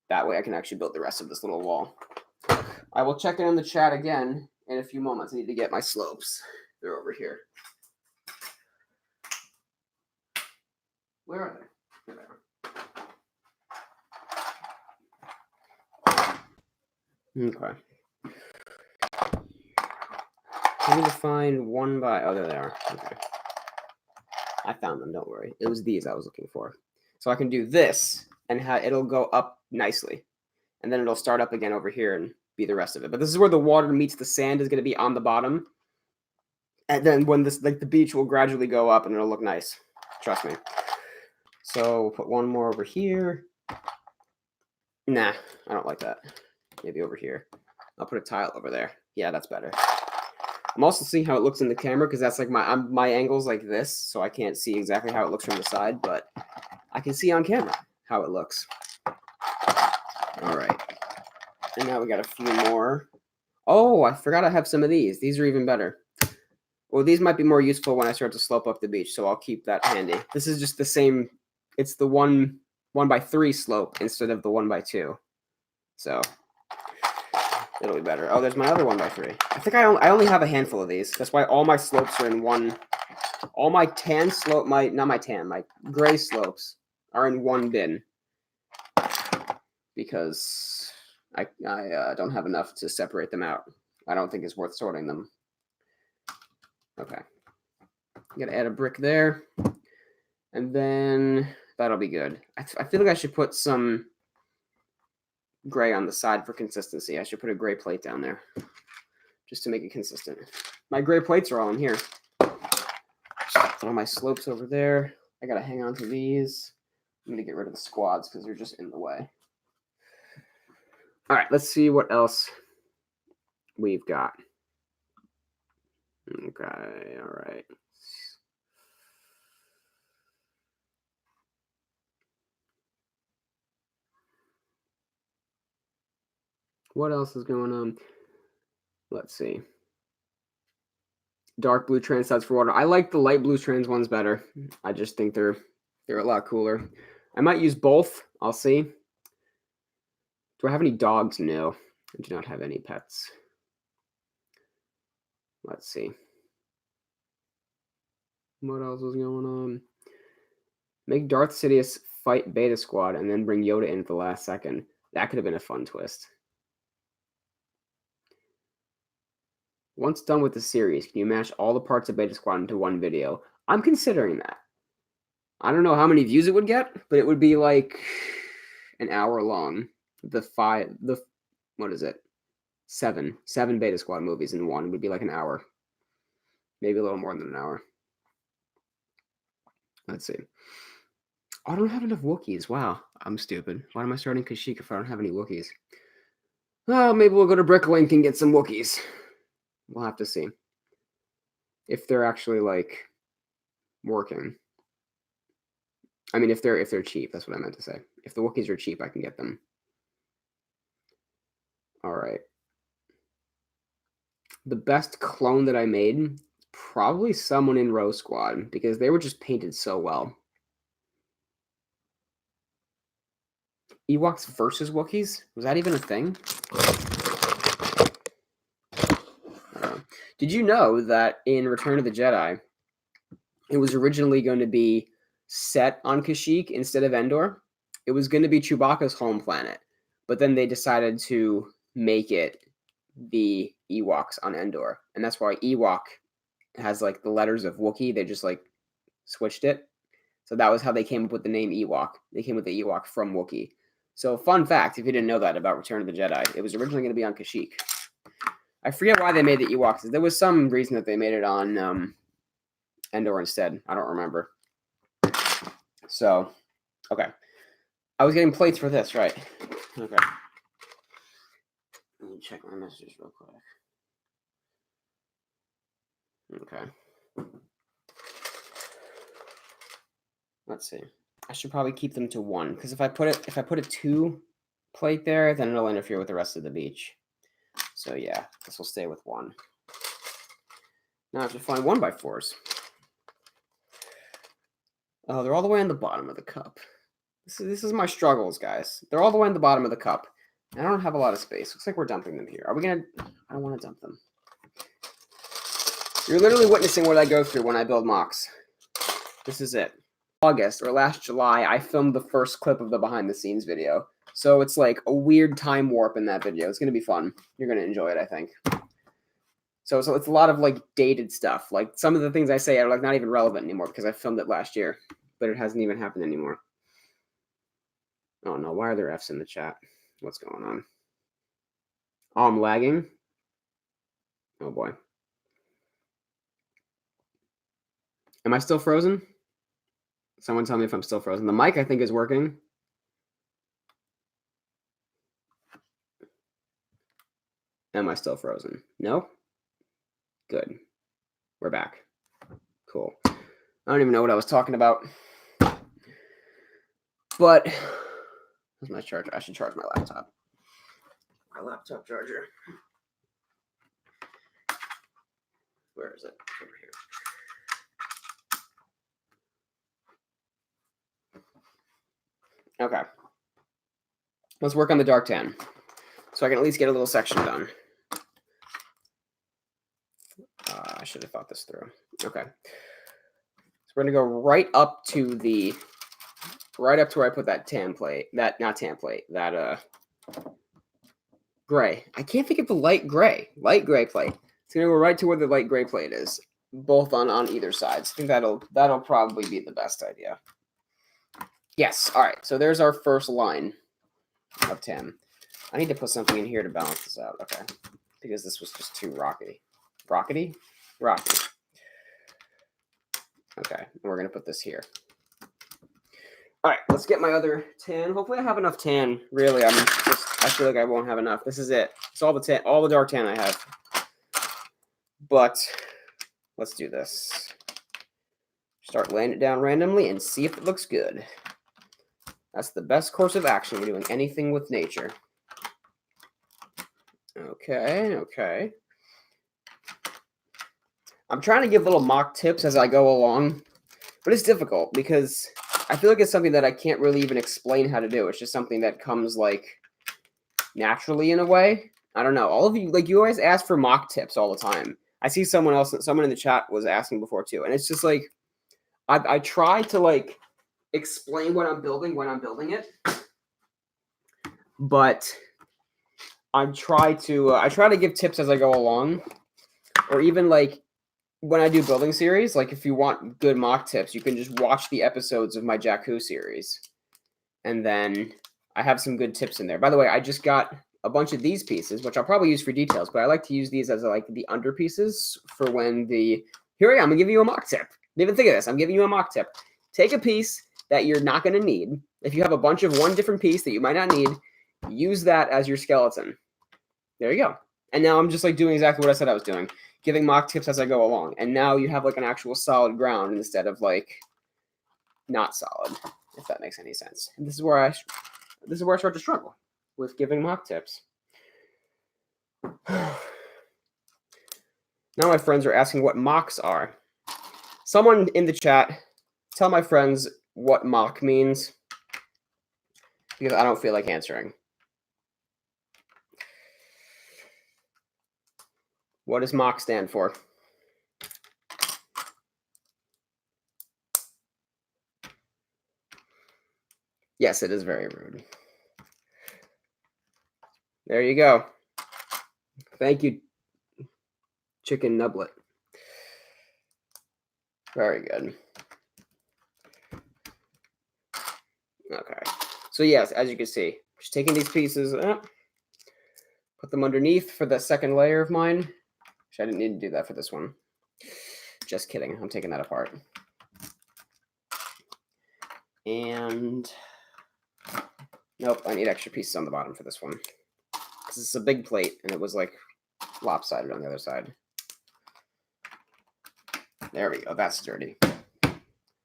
A: that way I can actually build the rest of this little wall. I will check in the chat again in a few moments. I need to get my slopes. They're over here. Where are they? There they are. Okay. I need to find one by... Oh, there they are. Okay. I found them, don't worry. It was these I was looking for. So I can do this, and it'll go up nicely. And then it'll start up again over here and be the rest of it. But this is where the water meets the sand is going to be on the bottom. And then when this, like the beach will gradually go up and it'll look nice. Trust me. So we'll put one more over here. Nah, I don't like that. Maybe over here. I'll put a tile over there. Yeah, that's better. I'm also seeing how it looks in the camera because that's like my angle's like this, so I can't see exactly how it looks from the side, but I can see on camera how it looks. All right. And now we got a few more. Oh, I forgot I have some of these. These are even better. Well, these might be more useful when I start to slope up the beach, so I'll keep that handy. This is just the same. It's the 1x3 slope instead of the 1x2. So it'll be better. Oh, there's my other 1x3. I think I only have a handful of these. That's why all my slopes are in one. All my tan slope, my gray slopes are in one bin because I don't have enough to separate them out. I don't think it's worth sorting them. Okay. I'm gonna add a brick there, and then that'll be good. I feel like I should put some gray on the side for consistency. I should put a gray plate down there just to make it consistent. My gray plates are all in here. Throw my slopes over there. I gotta hang on to these. I'm gonna get rid of the squads because they're just in the way. All right, let's see what else we've got. Okay, all right. What else is going on? Let's see. Dark blue trans sets for water. I like the light blue trans ones better. I just think they're a lot cooler. I might use both. I'll see. Do I have any dogs? No. I do not have any pets. Let's see. What else is going on? Make Darth Sidious fight Beta Squad and then bring Yoda in at the last second. That could have been a fun twist. Once done with the series, can you mash all the parts of Beta Squad into one video? I'm considering that. I don't know how many views it would get, but it would be like an hour long. What is it? Seven Beta Squad movies in one would be like an hour. Maybe a little more than an hour. Let's see. I don't have enough Wookiees. Wow, I'm stupid. Why am I starting Kashyyyk if I don't have any Wookiees? Well, maybe we'll go to Bricklink and get some Wookiees. We'll have to see if they're actually like working. I mean, if they're cheap, that's what I meant to say. If the Wookiees are cheap, I can get them. All right. The best clone that I made, probably someone in Row Squad, because they were just painted so well. Ewoks versus Wookiees? Was that even a thing? Did you know that in Return of the Jedi, it was originally going to be set on Kashyyyk instead of Endor? It was going to be Chewbacca's home planet, but then they decided to make it the Ewoks on Endor, and that's why Ewok has like the letters of Wookiee. They just like switched it, so that was how they came up with the name Ewok. They came with the Ewok from Wookiee. So fun fact, if you didn't know that about Return of the Jedi, it was originally going to be on Kashyyyk. I forget why they made the Ewoks. There was some reason that they made it on Endor instead. I don't remember. So, okay. I was getting plates for this, right? Okay. Let me check my messages real quick. Okay. Let's see. I should probably keep them to one, because if I put a 2 plate there, then it'll interfere with the rest of the beach. So yeah, this will stay with 1. Now I have to find 1x4s. Oh, they're all the way on the bottom of the cup. This is my struggles, guys. They're all the way on the bottom of the cup. I don't have a lot of space. Looks like we're dumping them here. Are we gonna? I don't want to dump them. You're literally witnessing what I go through when I build MOCs. This is it. August or last July, I filmed the first clip of the behind the scenes video. So it's like a weird time warp in that video. It's going to be fun. You're going to enjoy it, I think. So it's a lot of like dated stuff. Like some of the things I say are like not even relevant anymore because I filmed it last year, but it hasn't even happened anymore. Oh no, why are there Fs in the chat? What's going on? Oh, I'm lagging. Oh boy. Am I still frozen? Someone tell me if I'm still frozen. The mic, I think, is working. Am I still frozen? No? Good. We're back. Cool. I don't even know what I was talking about. But where's my charger? I should charge my laptop. My laptop charger. Where is it? Over here. Okay. Let's work on the dark tan, so I can at least get a little section done. I should have thought this through. Okay. So we're gonna go right up to where I put that tan plate. That gray. I can't think of the light gray plate. It's gonna go right to where the light gray plate is, both on either side. So I think that'll probably be the best idea. Yes. All right. So there's our first line of 10. I need to put something in here to balance this out. Okay. Because this was just too rockety. Rockety? Rocky. Okay, we're going to put this here. All right, let's get my other tan. Hopefully I have enough tan. Really, I feel like I won't have enough. This is it. It's all the tan, all the dark tan I have. But let's do this. Start laying it down randomly and see if it looks good. That's the best course of action when doing anything with nature. Okay, okay. I'm trying to give little mock tips as I go along, but it's difficult because I feel like it's something that I can't really even explain how to do. It's just something that comes like naturally in a way. I don't know. All of you, like, you always ask for mock tips all the time. I see someone in the chat was asking before too, and it's just like I try to like explain what I'm building when I'm building it, but I try to give tips as I go along, or even like when I do building series. Like if you want good mock tips, you can just watch the episodes of my Jakku series, and then I have some good tips in there. By the way, I just got a bunch of these pieces, which I'll probably use for details, but I like to use these as like the under pieces for when the, here I am, I'm gonna give you a mock tip. Didn't even think of this. I'm giving you a mock tip. Take a piece that you're not gonna need. If you have a bunch of one different piece that you might not need, use that as your skeleton. There you go. And now I'm just like doing exactly what I said I was doing, giving mock tips as I go along. And now you have like an actual solid ground instead of like not solid, if that makes any sense. And this is where I start to struggle with giving mock tips. Now my friends are asking what mocks are. Someone in the chat, tell my friends what mock means, because I don't feel like answering. What does mock stand for? Yes, it is very rude. There you go. Thank you, Chicken Nublet. Very good. Okay. So yes, as you can see, just taking these pieces, put them underneath for the second layer of mine. Which I didn't need to do that for this one. Just kidding. I'm taking that apart. And nope, I need extra pieces on the bottom for this one, because it's a big plate and it was like lopsided on the other side. There we go. That's sturdy.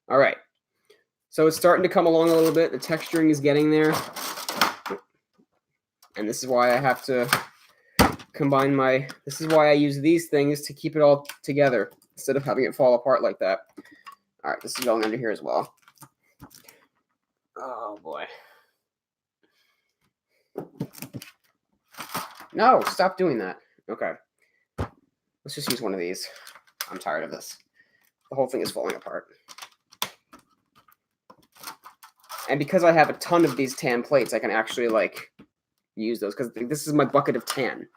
A: All right. So it's starting to come along a little bit. The texturing is getting there. And this is why I have to combine this is why I use these things to keep it all together instead of having it fall apart like that. All right, this is going under here as well. Oh boy. No, stop doing that. Okay. Let's just use one of these. I'm tired of this. The whole thing is falling apart. And because I have a ton of these tan plates, I can actually like use those, because this is my bucket of tan.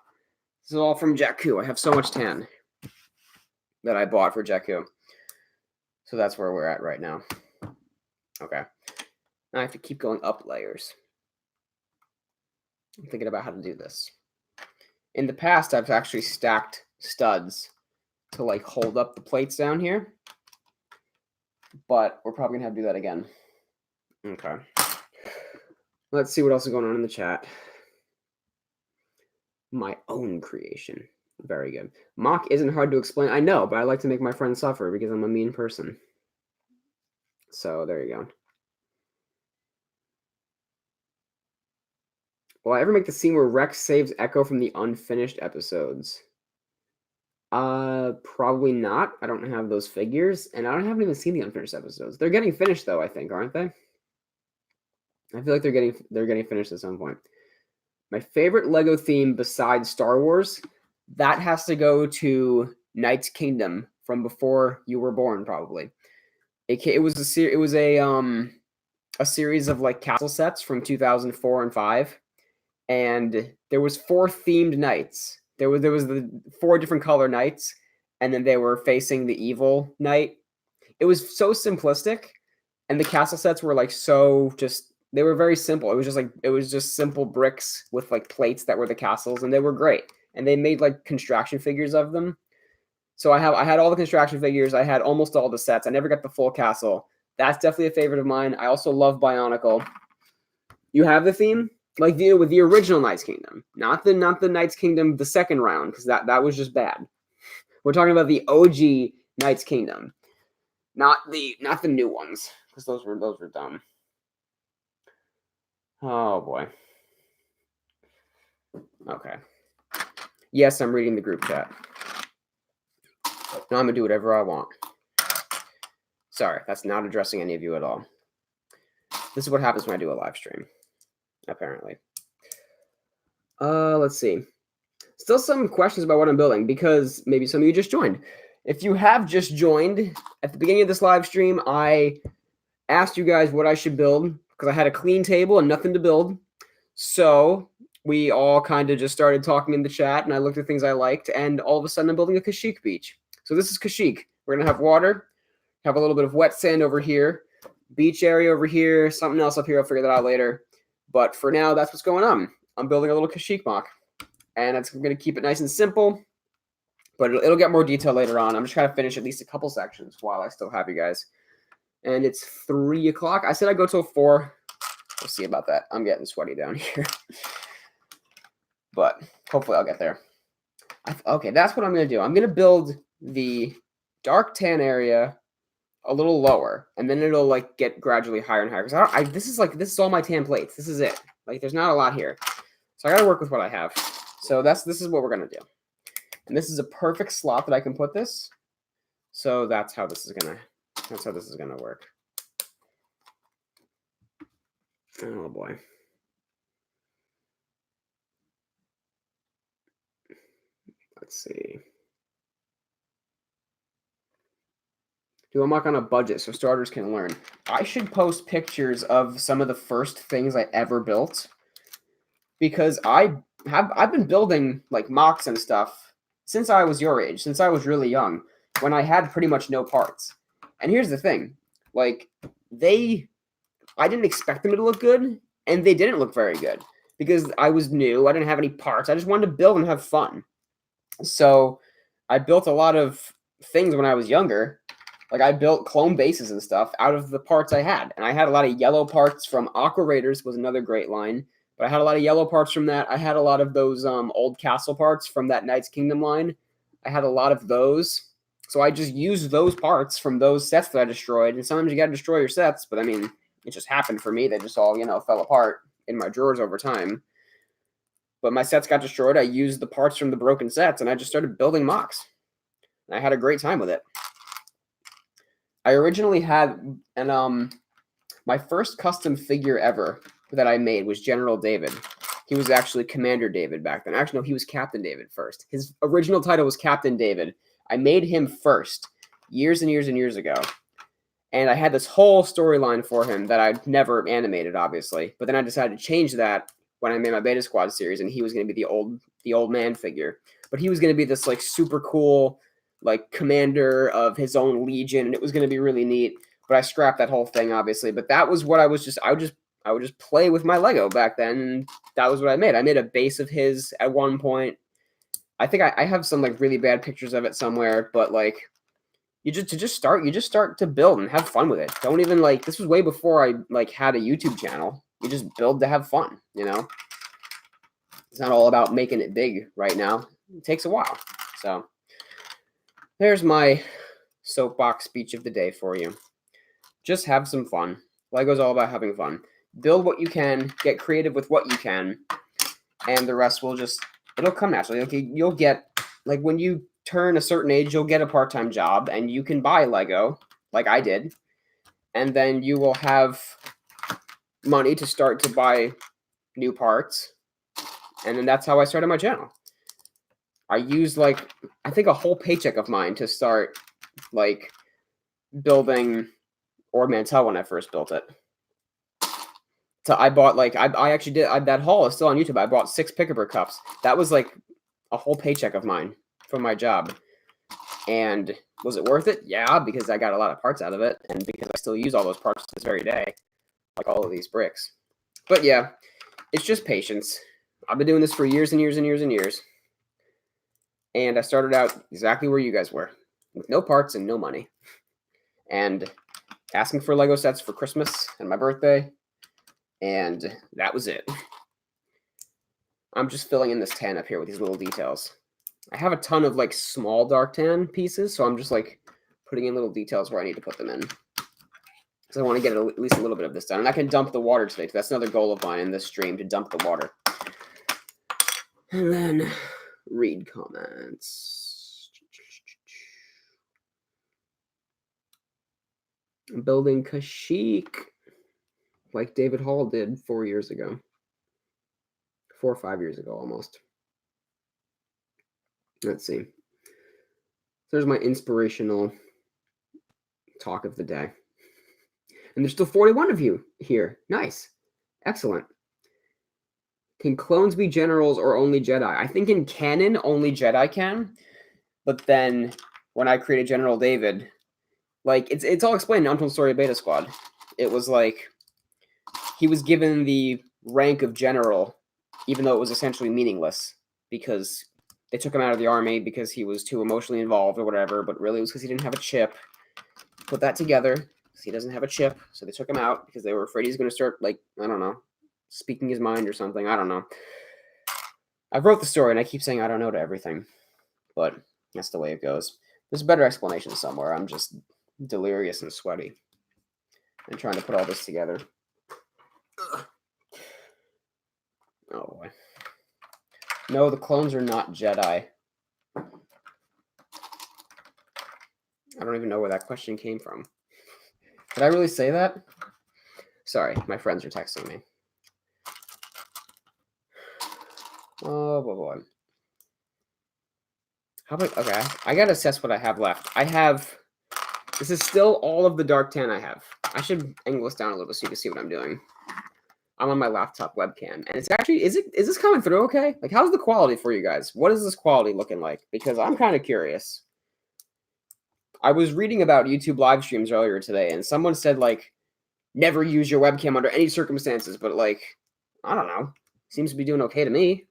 A: This is all from Jakku. I have so much tan that I bought for Jakku. So that's where we're at right now. Okay. Now I have to keep going up layers. I'm thinking about how to do this. In the past, I've actually stacked studs to like hold up the plates down here, but we're probably gonna have to do that again. Okay. Let's see what else is going on in the chat. My own creation. Very good. Mock isn't hard to explain. I know, but I like to make my friends suffer because I'm a mean person. So there you go. Will I ever make the scene where Rex saves Echo from the unfinished episodes? Probably not. I don't have those figures, and I haven't even seen the unfinished episodes. They're getting finished though, I think, aren't they? I feel like they're getting finished at some point. My favorite Lego theme besides Star Wars, that has to go to Knight's Kingdom from before you were born, probably. It was a series of like castle sets from 2004 and 5, and there was 4 themed knights. There was the 4 different color knights, and then they were facing the evil knight. It was so simplistic, and the castle sets were like so just. They were very simple. It was just simple bricks with like plates that were the castles, and they were great. And they made like construction figures of them. So I had all the construction figures. I had almost all the sets. I never got the full castle. That's definitely a favorite of mine. I also love Bionicle. You have the theme, like with the original Knights Kingdom, not the Knights Kingdom the second round, because that was just bad. We're talking about the OG Knights Kingdom, not the new ones, because those were dumb. Oh boy. Okay. Yes, I'm reading the group chat. Now I'm gonna do whatever I want. Sorry, that's not addressing any of you at all. This is what happens when I do a live stream, apparently. Let's see. Still some questions about what I'm building, because maybe some of you just joined. If you have just joined, at the beginning of this live stream, I asked you guys what I should build, because I had a clean table and nothing to build. So we all kind of just started talking in the chat, and I looked at things I liked, and all of a sudden I'm building a Kashyyyk beach. So this is Kashyyyk. We're going to have water, have a little bit of wet sand over here, beach area over here, something else up here. I'll figure that out later. But for now, that's what's going on. I'm building a little Kashyyyk MOC, and I'm going to keep it nice and simple, but it'll get more detail later on. I'm just trying to finish at least a couple sections while I still have you guys. And it's 3 o'clock. I said I'd go till 4. We'll see about that. I'm getting sweaty down here. But hopefully I'll get there. Okay, that's what I'm going to do. I'm going to build the dark tan area a little lower, and then it'll like get gradually higher and higher. Because this is all my tan plates. This is it. Like, there's not a lot here, so I got to work with what I have. So this is what we're gonna do, and this is a perfect slot that I can put this. So that's how this is gonna work. Oh boy. Let's see. Do a MOC on a budget so starters can learn. I should post pictures of some of the first things I ever built, because I've been building like MOCs and stuff since I was your age, since I was really young, when I had pretty much no parts. And here's the thing, like I didn't expect them to look good, and they didn't look very good because I was new. I didn't have any parts. I just wanted to build and have fun. So I built a lot of things when I was younger. Like, I built clone bases and stuff out of the parts I had. And I had a lot of yellow parts from Aqua Raiders, was another great line. But I had a lot of yellow parts from that. I had a lot of those old castle parts from that Knights Kingdom line. I had a lot of those. So I just used those parts from those sets that I destroyed. And sometimes you got to destroy your sets. But, I mean, it just happened for me. They just all, fell apart in my drawers over time. But my sets got destroyed. I used the parts from the broken sets, and I just started building MOCs. And I had a great time with it. I originally had my first custom figure ever that I made was General David. He was actually Commander David back then. Actually, no, he was Captain David first. His original title was Captain David. I made him first years and years and years ago. And I had this whole storyline for him that I'd never animated, obviously. But then I decided to change that when I made my Beta Squad series, and he was going to be the old man figure. But he was going to be this like super cool like commander of his own legion, and it was going to be really neat. But I scrapped that whole thing, obviously. But that was what I would just play with my Lego back then, and that was what I made. I made a base of his at one point. I think I have some like really bad pictures of it somewhere, but like you just start to build and have fun with it. Don't even like, this was way before I like had a YouTube channel. You just build to have fun, It's not all about making it big right now. It takes a while. So there's my soapbox speech of the day for you. Just have some fun. Lego's all about having fun. Build what you can, get creative with what you can, and the rest will it'll come naturally. Okay, you'll get, like, when you turn a certain age, you'll get a part-time job, and you can buy Lego, like I did, and then you will have money to start to buy new parts, and then that's how I started my channel. I used, like, I think a whole paycheck of mine to start, like, building Ord Mantell when I first built it. So I bought, like, I actually did, that haul is still on YouTube. I bought 6 Pick-a-Brick cups. That was, like, a whole paycheck of mine from my job. And was it worth it? Yeah, because I got a lot of parts out of it, and because I still use all those parts to this very day, like all of these bricks. But yeah, it's just patience. I've been doing this for years and years and years and years. And I started out exactly where you guys were, with no parts and no money. And asking for Lego sets for Christmas and my birthday. And that was it. I'm just filling in this tan up here with these little details. I have a ton of like small dark tan pieces, so I'm just like putting in little details where I need to put them in. So I want to get at least a little bit of this done. And I can dump the water today. That's another goal of mine in this stream, to dump the water. And then read comments. I'm building Kashyyyk like David Hall did 4 years ago. 4 or 5 years ago almost. Let's see. There's my inspirational talk of the day. And there's still 41 of you here. Nice. Excellent. Can clones be generals or only Jedi? I think in canon, only Jedi can. But then when I created General David, like it's all explained in Untold Story Beta Squad. It was like he was given the rank of general, even though it was essentially meaningless, because they took him out of the army because he was too emotionally involved or whatever, but really it was because he didn't have a chip. Put that together. He doesn't have a chip, so they took him out because they were afraid he's going to start, like, I don't know, speaking his mind or something. I don't know. I wrote the story, and I keep saying I don't know to everything, but that's the way it goes. There's a better explanation somewhere. I'm just delirious and sweaty and trying to put all this together. Ugh. Oh, boy. No, the clones are not Jedi. I don't even know where that question came from. Did I really say that? Sorry, my friends are texting me. Oh, boy. How about, okay, I gotta assess what I have left. This is still all of the dark tan I have. I should angle this down a little bit so you can see what I'm doing. I'm on my laptop webcam, and it's actually, is this coming through okay? Like, how's the quality for you guys? What is this quality looking like? Because I'm kind of curious. I was reading about YouTube live streams earlier today, and someone said, like, never use your webcam under any circumstances, but, like, I don't know. Seems to be doing okay to me.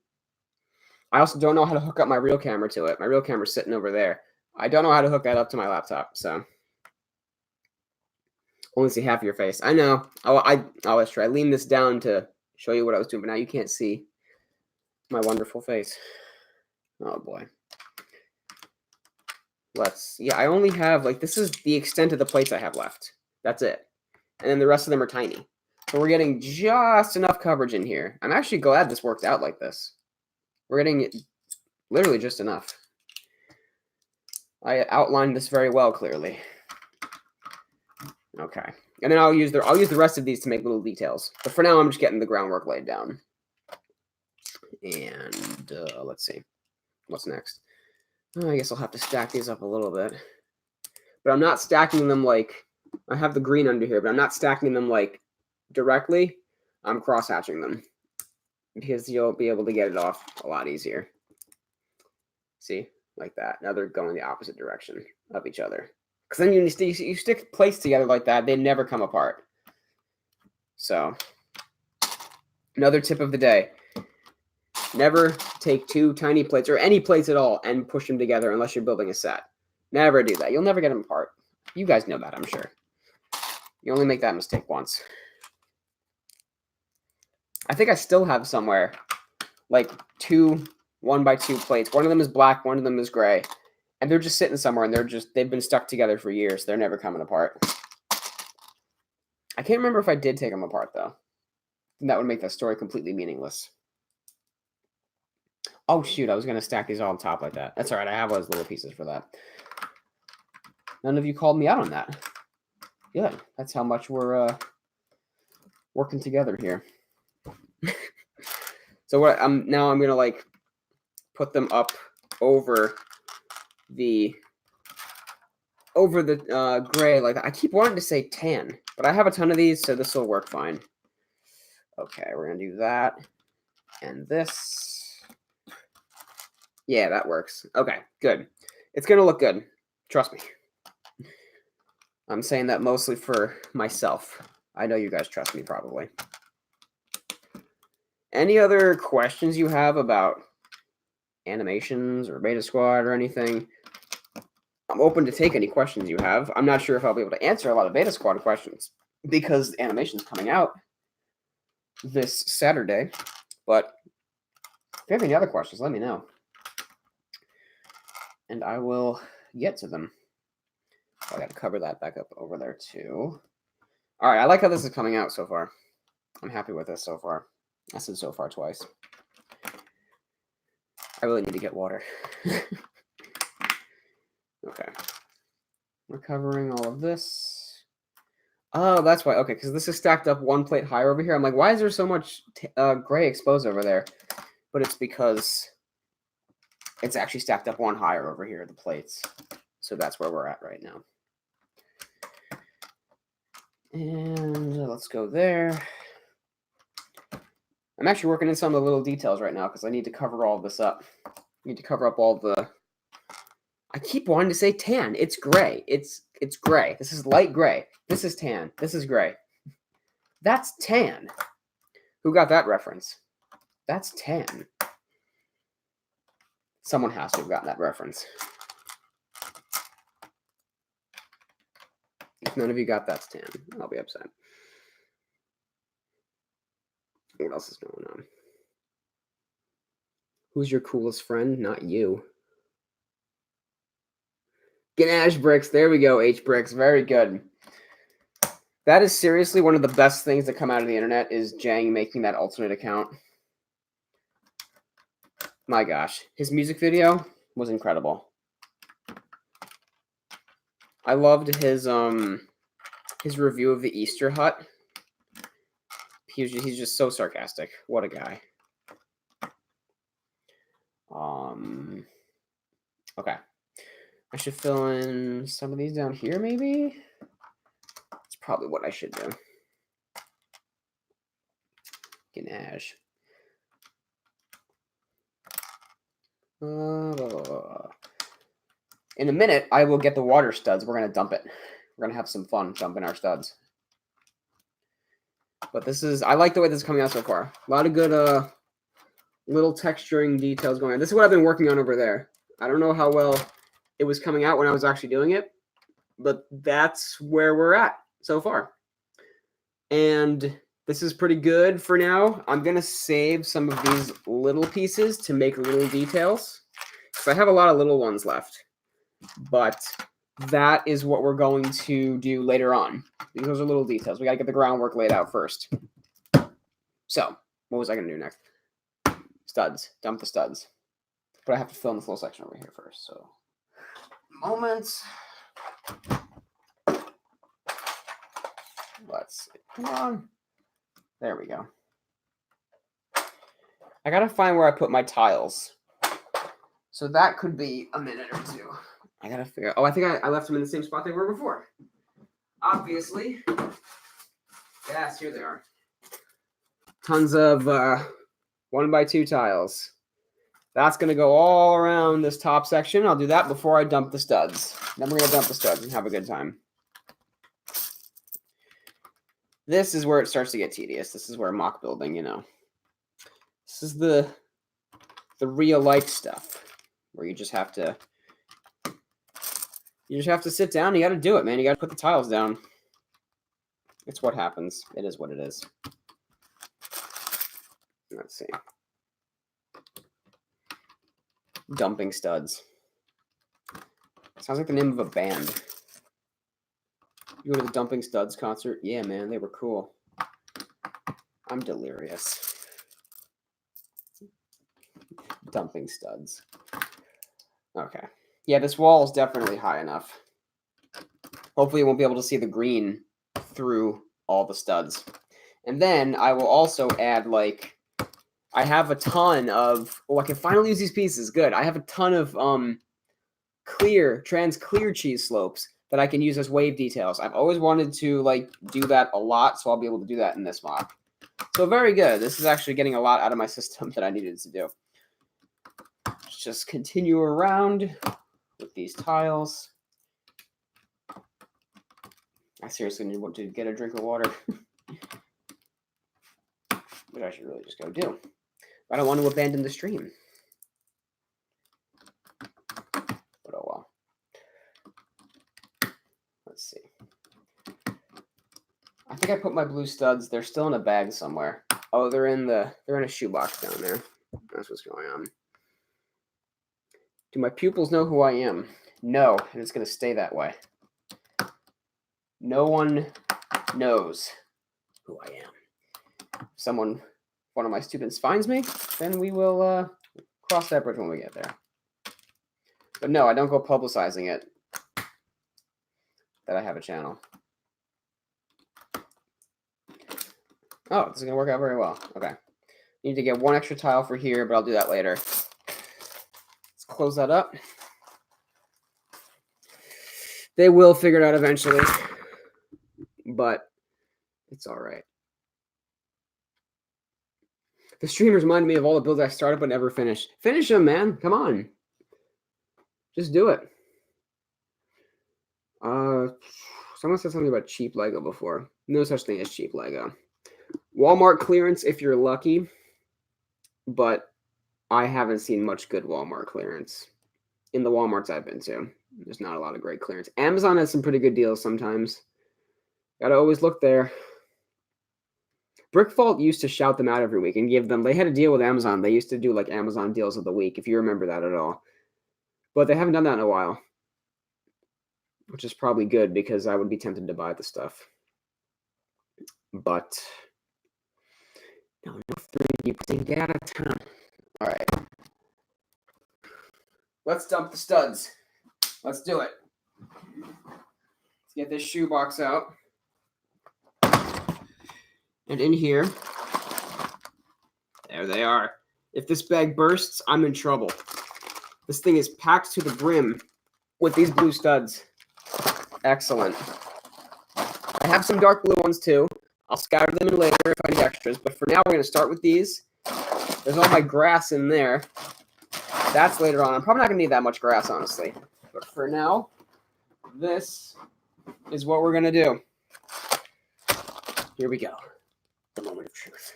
A: I also don't know how to hook up my real camera to it. My real camera's sitting over there. I don't know how to hook that up to my laptop, so. Only see half of your face. I know. That's true. I leaned this down to show you what I was doing, but now you can't see my wonderful face. Oh, boy. I only have, like, this is the extent of the plates I have left. That's it. And then the rest of them are tiny. So we're getting just enough coverage in here. I'm actually glad this worked out like this. We're getting literally just enough. I outlined this very well, clearly. Okay. And then I'll use the rest of these to make little details. But for now, I'm just getting the groundwork laid down. And let's see. What's next? I guess I'll have to stack these up a little bit. But I'm not stacking them like... I have the green under here, but I'm not stacking them like directly. I'm cross-hatching them. Because you'll be able to get it off a lot easier. See? Like that. Now they're going the opposite direction of each other. Because then you stick plates together like that, they never come apart. So, another tip of the day. Never take two tiny plates, or any plates at all, and push them together unless you're building a set. Never do that. You'll never get them apart. You guys know that, I'm sure. You only make that mistake once. I think I still have somewhere, like, 2 1x2 plates. One of them is black, one of them is gray. And they're just sitting somewhere, and they've been stuck together for years. They're never coming apart. I can't remember if I did take them apart, though. And that would make that story completely meaningless. Oh, shoot. I was going to stack these all on top like that. That's all right. I have those little pieces for that. None of you called me out on that. Good. That's how much we're working together here. So now I'm going to, like, put them up over the gray. Like, I keep wanting to say tan, but I have a ton of these, so this will work fine. Okay, we're going to do that. And this. Yeah, that works. Okay, good. It's going to look good. Trust me. I'm saying that mostly for myself. I know you guys trust me, probably. Any other questions you have about animations or beta squad or anything, I'm open to take any questions you have. I'm not sure if I'll be able to answer a lot of beta squad questions because the animation's coming out this Saturday. But if you have any other questions, let me know. And I will get to them. I got to cover that back up over there too. All right, I like how this is coming out so far. I'm happy with this so far. I said so far twice. I really need to get water. Okay. We're covering all of this. Oh, that's why. Okay, because this is stacked up one plate higher over here. I'm like, why is there so much gray exposed over there? But it's because it's actually stacked up one higher over here, the plates. So that's where we're at right now. And let's go there. I'm actually working in some of the little details right now because I need to cover all this up. I need to cover up all the... I keep wanting to say tan. It's gray. It's gray. This is light gray. This is tan. This is gray. That's tan. Who got that reference? That's tan. Someone has to have gotten that reference. If none of you got that's tan, I'll be upset. What else is going on? Who's your coolest friend? Not you. Ganache Bricks. There we go, H Bricks. Very good. That is seriously one of the best things that come out of the internet is Jang making that alternate account. My gosh. His music video was incredible. I loved his review of the Easter Hut. He's just so sarcastic. What a guy. Okay. I should fill in some of these down here, maybe? That's probably what I should do. Ganache. In a minute, I will get the water studs. We're going to dump it. We're going to have some fun dumping our studs. But this is, I like the way this is coming out so far. A lot of good little texturing details going on. This is what I've been working on over there. I don't know how well it was coming out when I was actually doing it, but that's where we're at so far. And this is pretty good for now. I'm going to save some of these little pieces to make little details. So I have a lot of little ones left. But that is what we're going to do later on. Those are little details. We got to get the groundwork laid out first. So, what was I going to do next? Studs. Dump the studs. But I have to fill in this little section over here first. So, moments. Let's see. Come on. There we go. I got to find where I put my tiles. So that could be a minute or two. I got to figure out. Oh, I think I left them in the same spot they were before. Obviously. Yes, here they are. Tons of 1x2 tiles. That's going to go all around this top section. I'll do that before I dump the studs. Then we're going to dump the studs and have a good time. This is where it starts to get tedious. This is where mock building, you know. This is the real life stuff where you just have to sit down. You got to do it, man. You got to put the tiles down. It's what happens. It is what it is. Let's see. Dumping studs. Sounds like the name of a band. You go to the Dumping Studs concert? Yeah, man, they were cool. I'm delirious. Dumping studs. Okay. Yeah, this wall is definitely high enough. Hopefully you won't be able to see the green through all the studs. And then I will also add, like, I have a ton of... Oh, I can finally use these pieces. Good. I have a ton of trans clear cheese slopes that I can use as wave details. I've always wanted to, like, do that a lot, so I'll be able to do that in this mod. So very good. This is actually getting a lot out of my system that I needed to do. Let's just continue around with these tiles. I seriously need to get a drink of water. Which I should really just go do. I don't want to abandon the stream. I think I put my blue studs. They're still in a bag somewhere. Oh, they're in a shoebox down there. That's what's going on. Do my pupils know who I am? No, and it's going to stay that way. No one knows who I am. If one of my students finds me, then we will cross that bridge when we get there. But no, I don't go publicizing it that I have a channel. Oh, this is going to work out very well. Okay. Need to get one extra tile for here, but I'll do that later. Let's close that up. They will figure it out eventually, but it's all right. The streamers reminded me of all the builds I started but never finished. Finish them, man. Come on. Just do it. Someone said something about cheap Lego before. No such thing as cheap Lego. Walmart clearance if you're lucky, but I haven't seen much good Walmart clearance. In the Walmarts I've been to, there's not a lot of great clearance. Amazon has some pretty good deals sometimes. Gotta always look there. Brickfault used to shout them out every week and give them, they had a deal with Amazon. They used to do like Amazon deals of the week, if you remember that at all. But they haven't done that in a while, which is probably good because I would be tempted to buy the stuff. But no 3D printing, get out of town. All right. Let's dump the studs. Let's do it. Let's get this shoebox out. And in here, there they are. If this bag bursts, I'm in trouble. This thing is packed to the brim with these blue studs. Excellent. I have some dark blue ones too. I'll scatter them in later if I need extras. But for now, we're going to start with these. There's all my grass in there. That's later on. I'm probably not going to need that much grass, honestly. But for now, this is what we're going to do. Here we go. The moment of truth.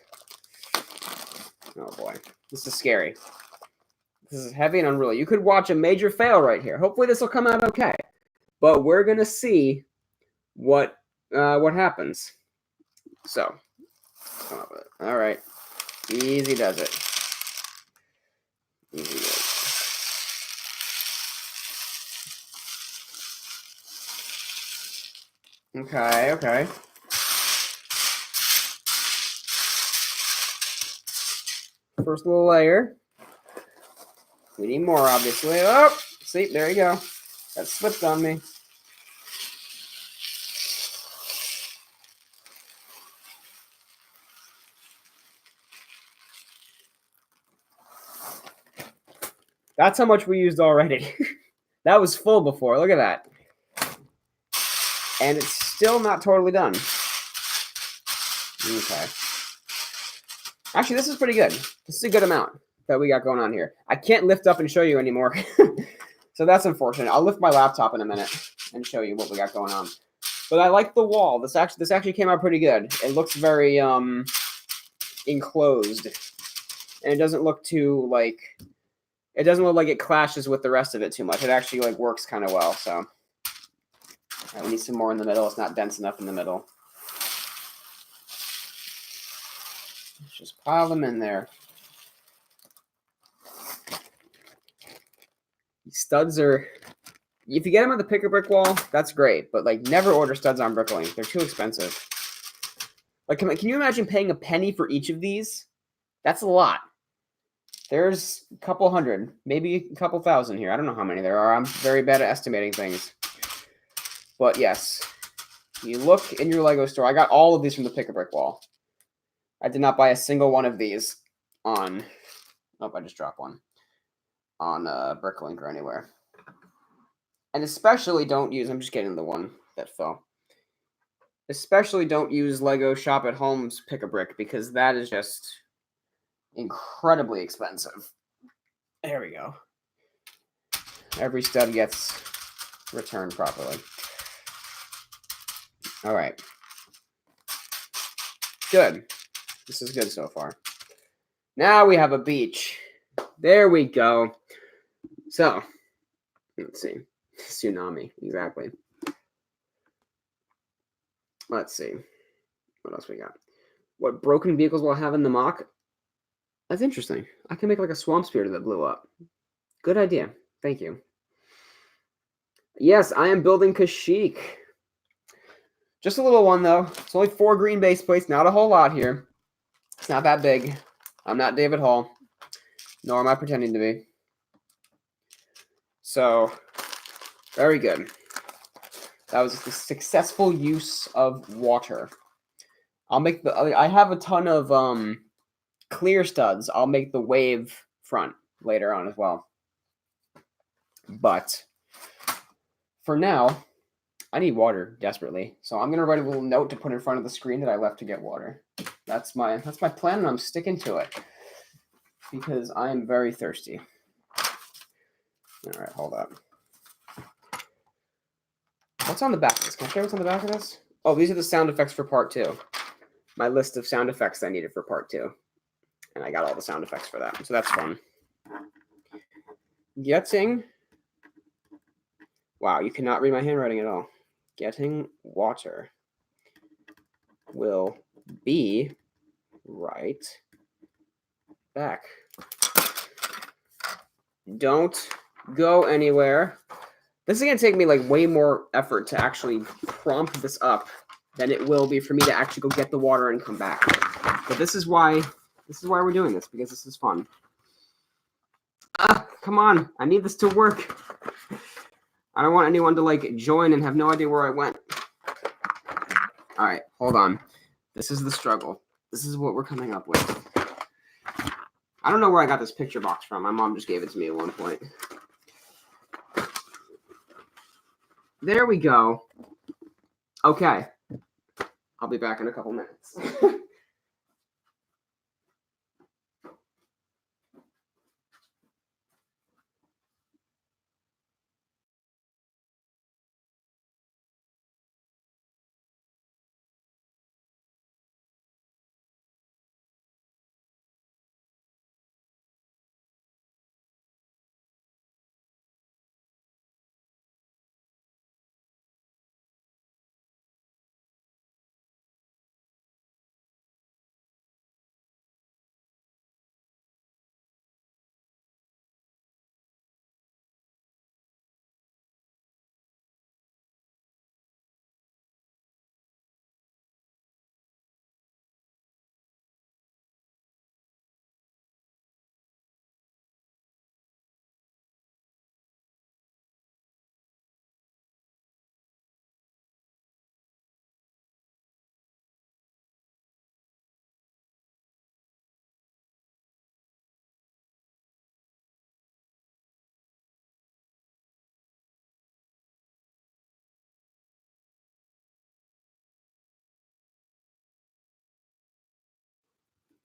A: Oh boy. This is scary. This is heavy and unruly. You could watch a major fail right here. Hopefully this will come out okay. But we're going to see what happens. So, come up with it. All right. Easy does it. Easy does it. Okay, okay. First little layer. We need more, obviously. Oh, see, there you go. That slipped on me. That's how much we used already. That was full before. Look at that. And it's still not totally done. Okay. Actually, this is pretty good. This is a good amount that we got going on here. I can't lift up and show you anymore. So that's unfortunate. I'll lift my laptop in a minute and show you what we got going on. But I like the wall. This actually came out pretty good. It looks very enclosed. And it doesn't look too like it clashes with the rest of it too much. It actually like works kind of well. So we need some more in the middle. It's not dense enough in the middle. Let's just pile them in there. These studs are, if you get them on the pick-a-brick wall, that's great. But like, never order studs on Bricklink. They're too expensive. Like, can you imagine paying a penny for each of these? That's a lot. There's a couple hundred, maybe a couple thousand here. I don't know how many there are. I'm very bad at estimating things. But yes, you look in your Lego store. I got all of these from the pick-a-brick wall. I did not buy a single one of these on, oh, I just dropped one, on Bricklink or anywhere. And especially don't use, I'm just getting the one that fell. Especially don't use Lego Shop at Home's pick-a-brick because that is just incredibly expensive. There we go. Every stud gets returned properly. All right. Good. This is good so far. Now we have a beach. There we go. So, let's see. Tsunami, exactly. Let's see. What else we got? What broken vehicles will I have in the mock? That's interesting. I can make like a swamp spirit that blew up. Good idea. Thank you. Yes, I am building Kashyyyk. Just a little one, though. It's only 4 green base plates. Not a whole lot here. It's not that big. I'm not David Hall. Nor am I pretending to be. So, very good. That was the successful use of water. I'll make the... I have a ton of clear studs. I'll make the wave front later on as well. But for now, I need water desperately. So I'm gonna write a little note to put in front of the screen that I left to get water. That's my plan, and I'm sticking to it because I am very thirsty. All right, hold up. What's on the back of this? Can I show you what's on the back of this? Oh, these are the sound effects for part 2. My list of sound effects I needed for part 2. And I got all the sound effects for that. So that's fun. Getting... Wow, you cannot read my handwriting at all. Getting water will be right back. Don't go anywhere. This is going to take me like way more effort to actually prompt this up than it will be for me to actually go get the water and come back. But this is why we're doing this, because this is fun. Come on, I need this to work. I don't want anyone to like join and have no idea where I went. All right, hold on. This is the struggle. This is what we're coming up with. I don't know where I got this picture box from. My mom just gave it to me at one point. There we go. Okay. I'll be back in a couple minutes.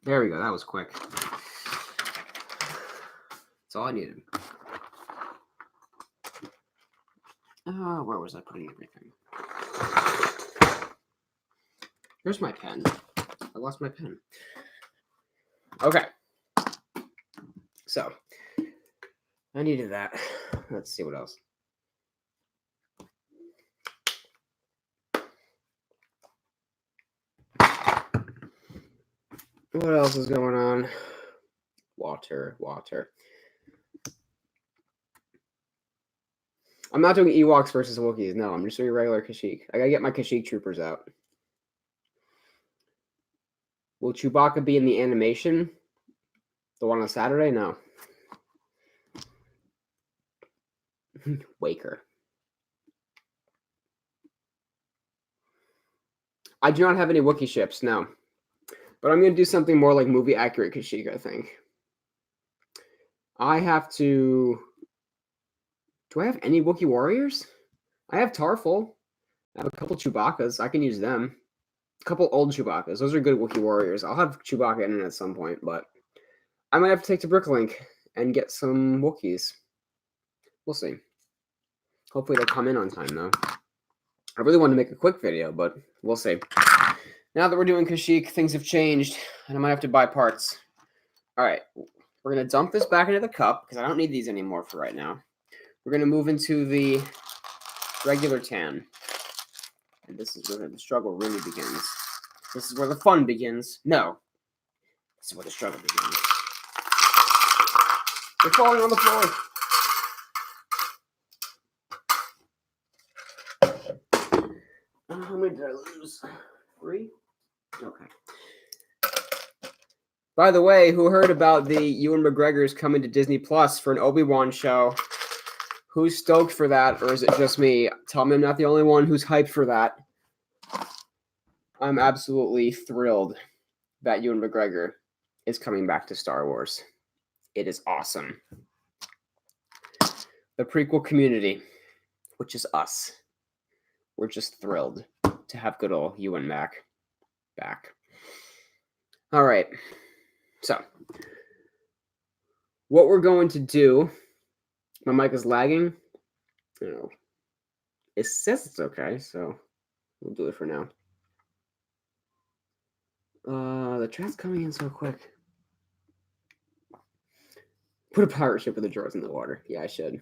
A: There we go. That was quick. That's all I needed. Where was I putting everything? Here's my pen. I lost my pen. Okay. So, I needed that. Let's see what else. What else is going on? Water. I'm not doing Ewoks versus Wookiees. No, I'm just doing regular Kashyyyk. I gotta get my Kashyyyk troopers out. Will Chewbacca be in the animation? The one on Saturday? No. Waker. I do not have any Wookiee ships, no. But I'm going to do something more like movie-accurate Kashyyyk, I think. I have to... Do I have any Wookiee warriors? I have Tarful. I have a couple Chewbaccas. I can use them. A couple old Chewbaccas. Those are good Wookiee warriors. I'll have Chewbacca in it at some point, but I might have to take to Bricklink and get some Wookiees. We'll see. Hopefully they'll come in on time, though. I really wanted to make a quick video, but we'll see. Now that we're doing Kashyyyk, things have changed, and I might have to buy parts. All right, we're going to dump this back into the cup, because I don't need these anymore for right now. We're going to move into the regular tan. And this is where the struggle really begins. This is where the fun begins. No. This is where the struggle begins. They're falling on the floor. How many did I lose? 3? Okay. By the way, who heard about the Ewan McGregor's coming to Disney Plus for an Obi-Wan show? Who's stoked for that, or is it just me? Tell me I'm not the only one who's hyped for that. I'm absolutely thrilled that Ewan McGregor is coming back to Star Wars. It is awesome. The prequel community, which is us, we're just thrilled to have good old Ewan back. All right. So, what we're going to do, my mic is lagging. Oh, it says it's okay, so we'll do it for now. The chat's coming in so quick. Put a pirate ship with the droids in the water. Yeah, I should.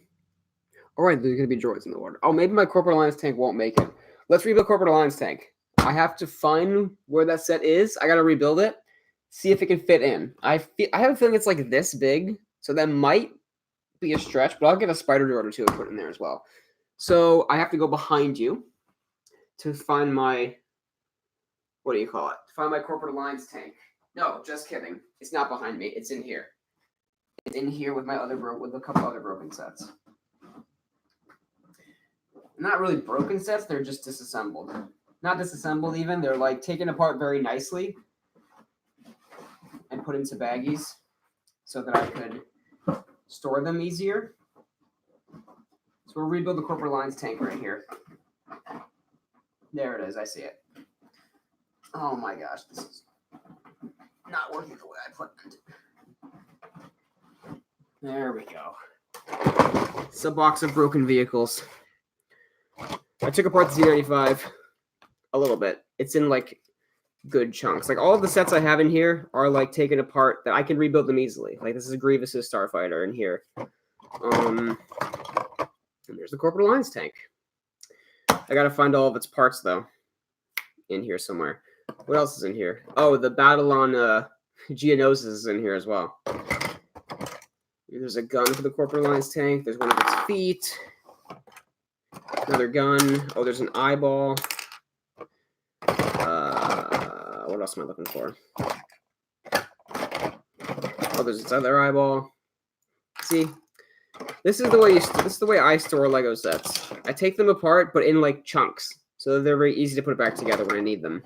A: All right, there's going to be droids in the water. Oh, maybe my Corporate Alliance tank won't make it. Let's rebuild Corporate Alliance tank. I have to find where that set is. I got to rebuild it. See if it can fit in. I have a feeling it's like this big, so that might be a stretch, but I'll get a spider droid or two and put in there as well. So I have to go behind you to find my, what do you call it? To find my Corporate Alliance tank. No, just kidding. It's not behind me. It's in here. It's in here with my with a couple other broken sets. Not really broken sets. They're just disassembled. Not disassembled even. They're like taken apart very nicely and put into baggies so that I could store them easier. So we'll rebuild the Corporate Alliance tank right here. There it is. I see it. Oh my gosh, this is not working the way I planned. There we go. It's a box of broken vehicles. I took apart the Z95 a little bit. It's in like good chunks. Like all of the sets I have in here are like taken apart that I can rebuild them easily. Like this is a Grievous's Starfighter in here. And there's the Corporate Alliance tank. I gotta find all of its parts though in here somewhere. What else is in here? Oh, the battle on Geonosis is in here as well. There's a gun for the Corporate Alliance tank. There's one of its feet. Another gun. Oh, there's an eyeball. What else am I looking for? Oh, there's its other eyeball. See, this is the way I store Lego sets. I take them apart, but in like chunks, so they're very easy to put back together when I need them.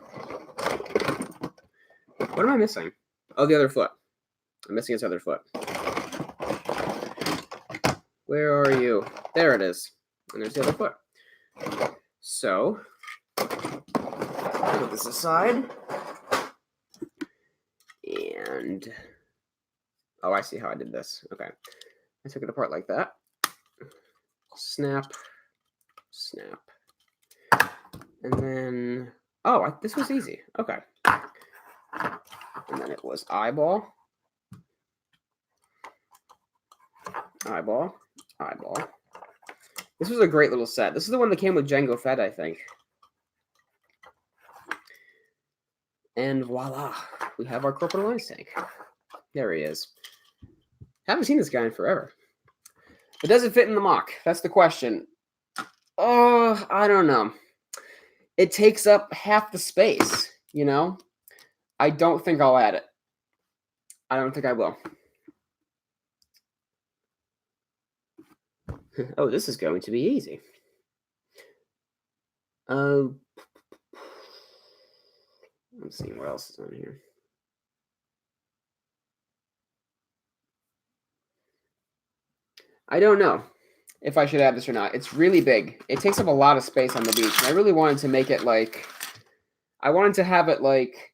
A: What am I missing? Oh, the other foot. I'm missing its other foot. Where are you? There it is. And there's the other foot. So, put this aside. And, oh, I see how I did this. Okay. I took it apart like that. Snap. Snap. And then, oh, this was easy. Okay. And then it was eyeball. Eyeball. Eyeball. This was a great little set. This is the one that came with Jango Fett, I think. And voila, we have our Corporate Alliance tank. There he is. Haven't seen this guy in forever. But does it fit in the MOC? That's the question. Oh, I don't know. It takes up half the space, you know? I don't think I'll add it. I don't think I will. Oh, this is going to be easy. I'm seeing what else is on here. I don't know if I should add this or not. It's really big. It takes up a lot of space on the beach. And I really wanted to make it like, I wanted to have it like,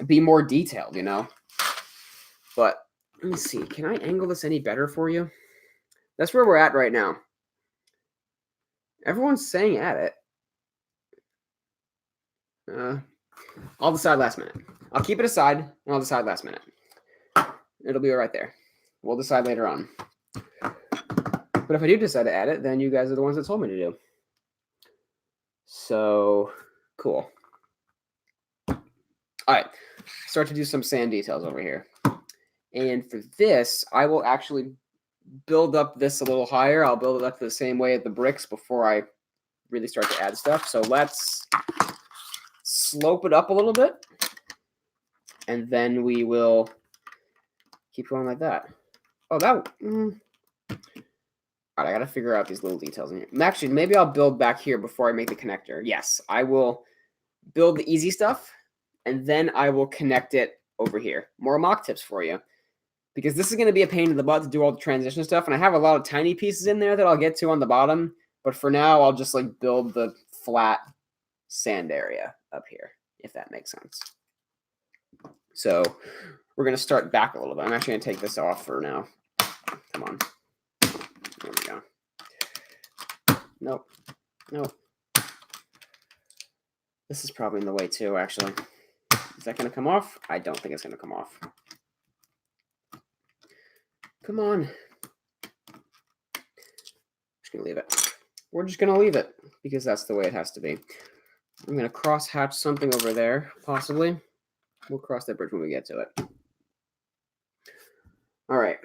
A: be more detailed, you know? But let me see. Can I angle this any better for you? That's where we're at right now. Everyone's saying at it. I'll decide last minute. I'll keep it aside, and I'll decide last minute. It'll be right there. We'll decide later on. But if I do decide to add it, then you guys are the ones that told me to do. So, cool. All right, start to do some sand details over here. And for this, I will actually build up this a little higher. I'll build it up the same way at the bricks before I really start to add stuff. So let's slope it up a little bit. And then we will keep going like that. Oh, that... All right, I got to figure out these little details in here. Actually, maybe I'll build back here before I make the connector. Yes, I will build the easy stuff, and then I will connect it over here. More mock tips for you. Because this is going to be a pain in the butt to do all the transition stuff, and I have a lot of tiny pieces in there that I'll get to on the bottom. But for now, I'll just like build the flat sand area up here, if that makes sense. So we're going to start back a little bit. I'm actually going to take this off for now. Come on. There we go. Nope. Nope. This is probably in the way too, actually. Is that going to come off? I don't think it's going to come off. Come on. Just going to leave it. We're just going to leave it because that's the way it has to be. I'm going to cross-hatch something over there, possibly. We'll cross that bridge when we get to it. All right.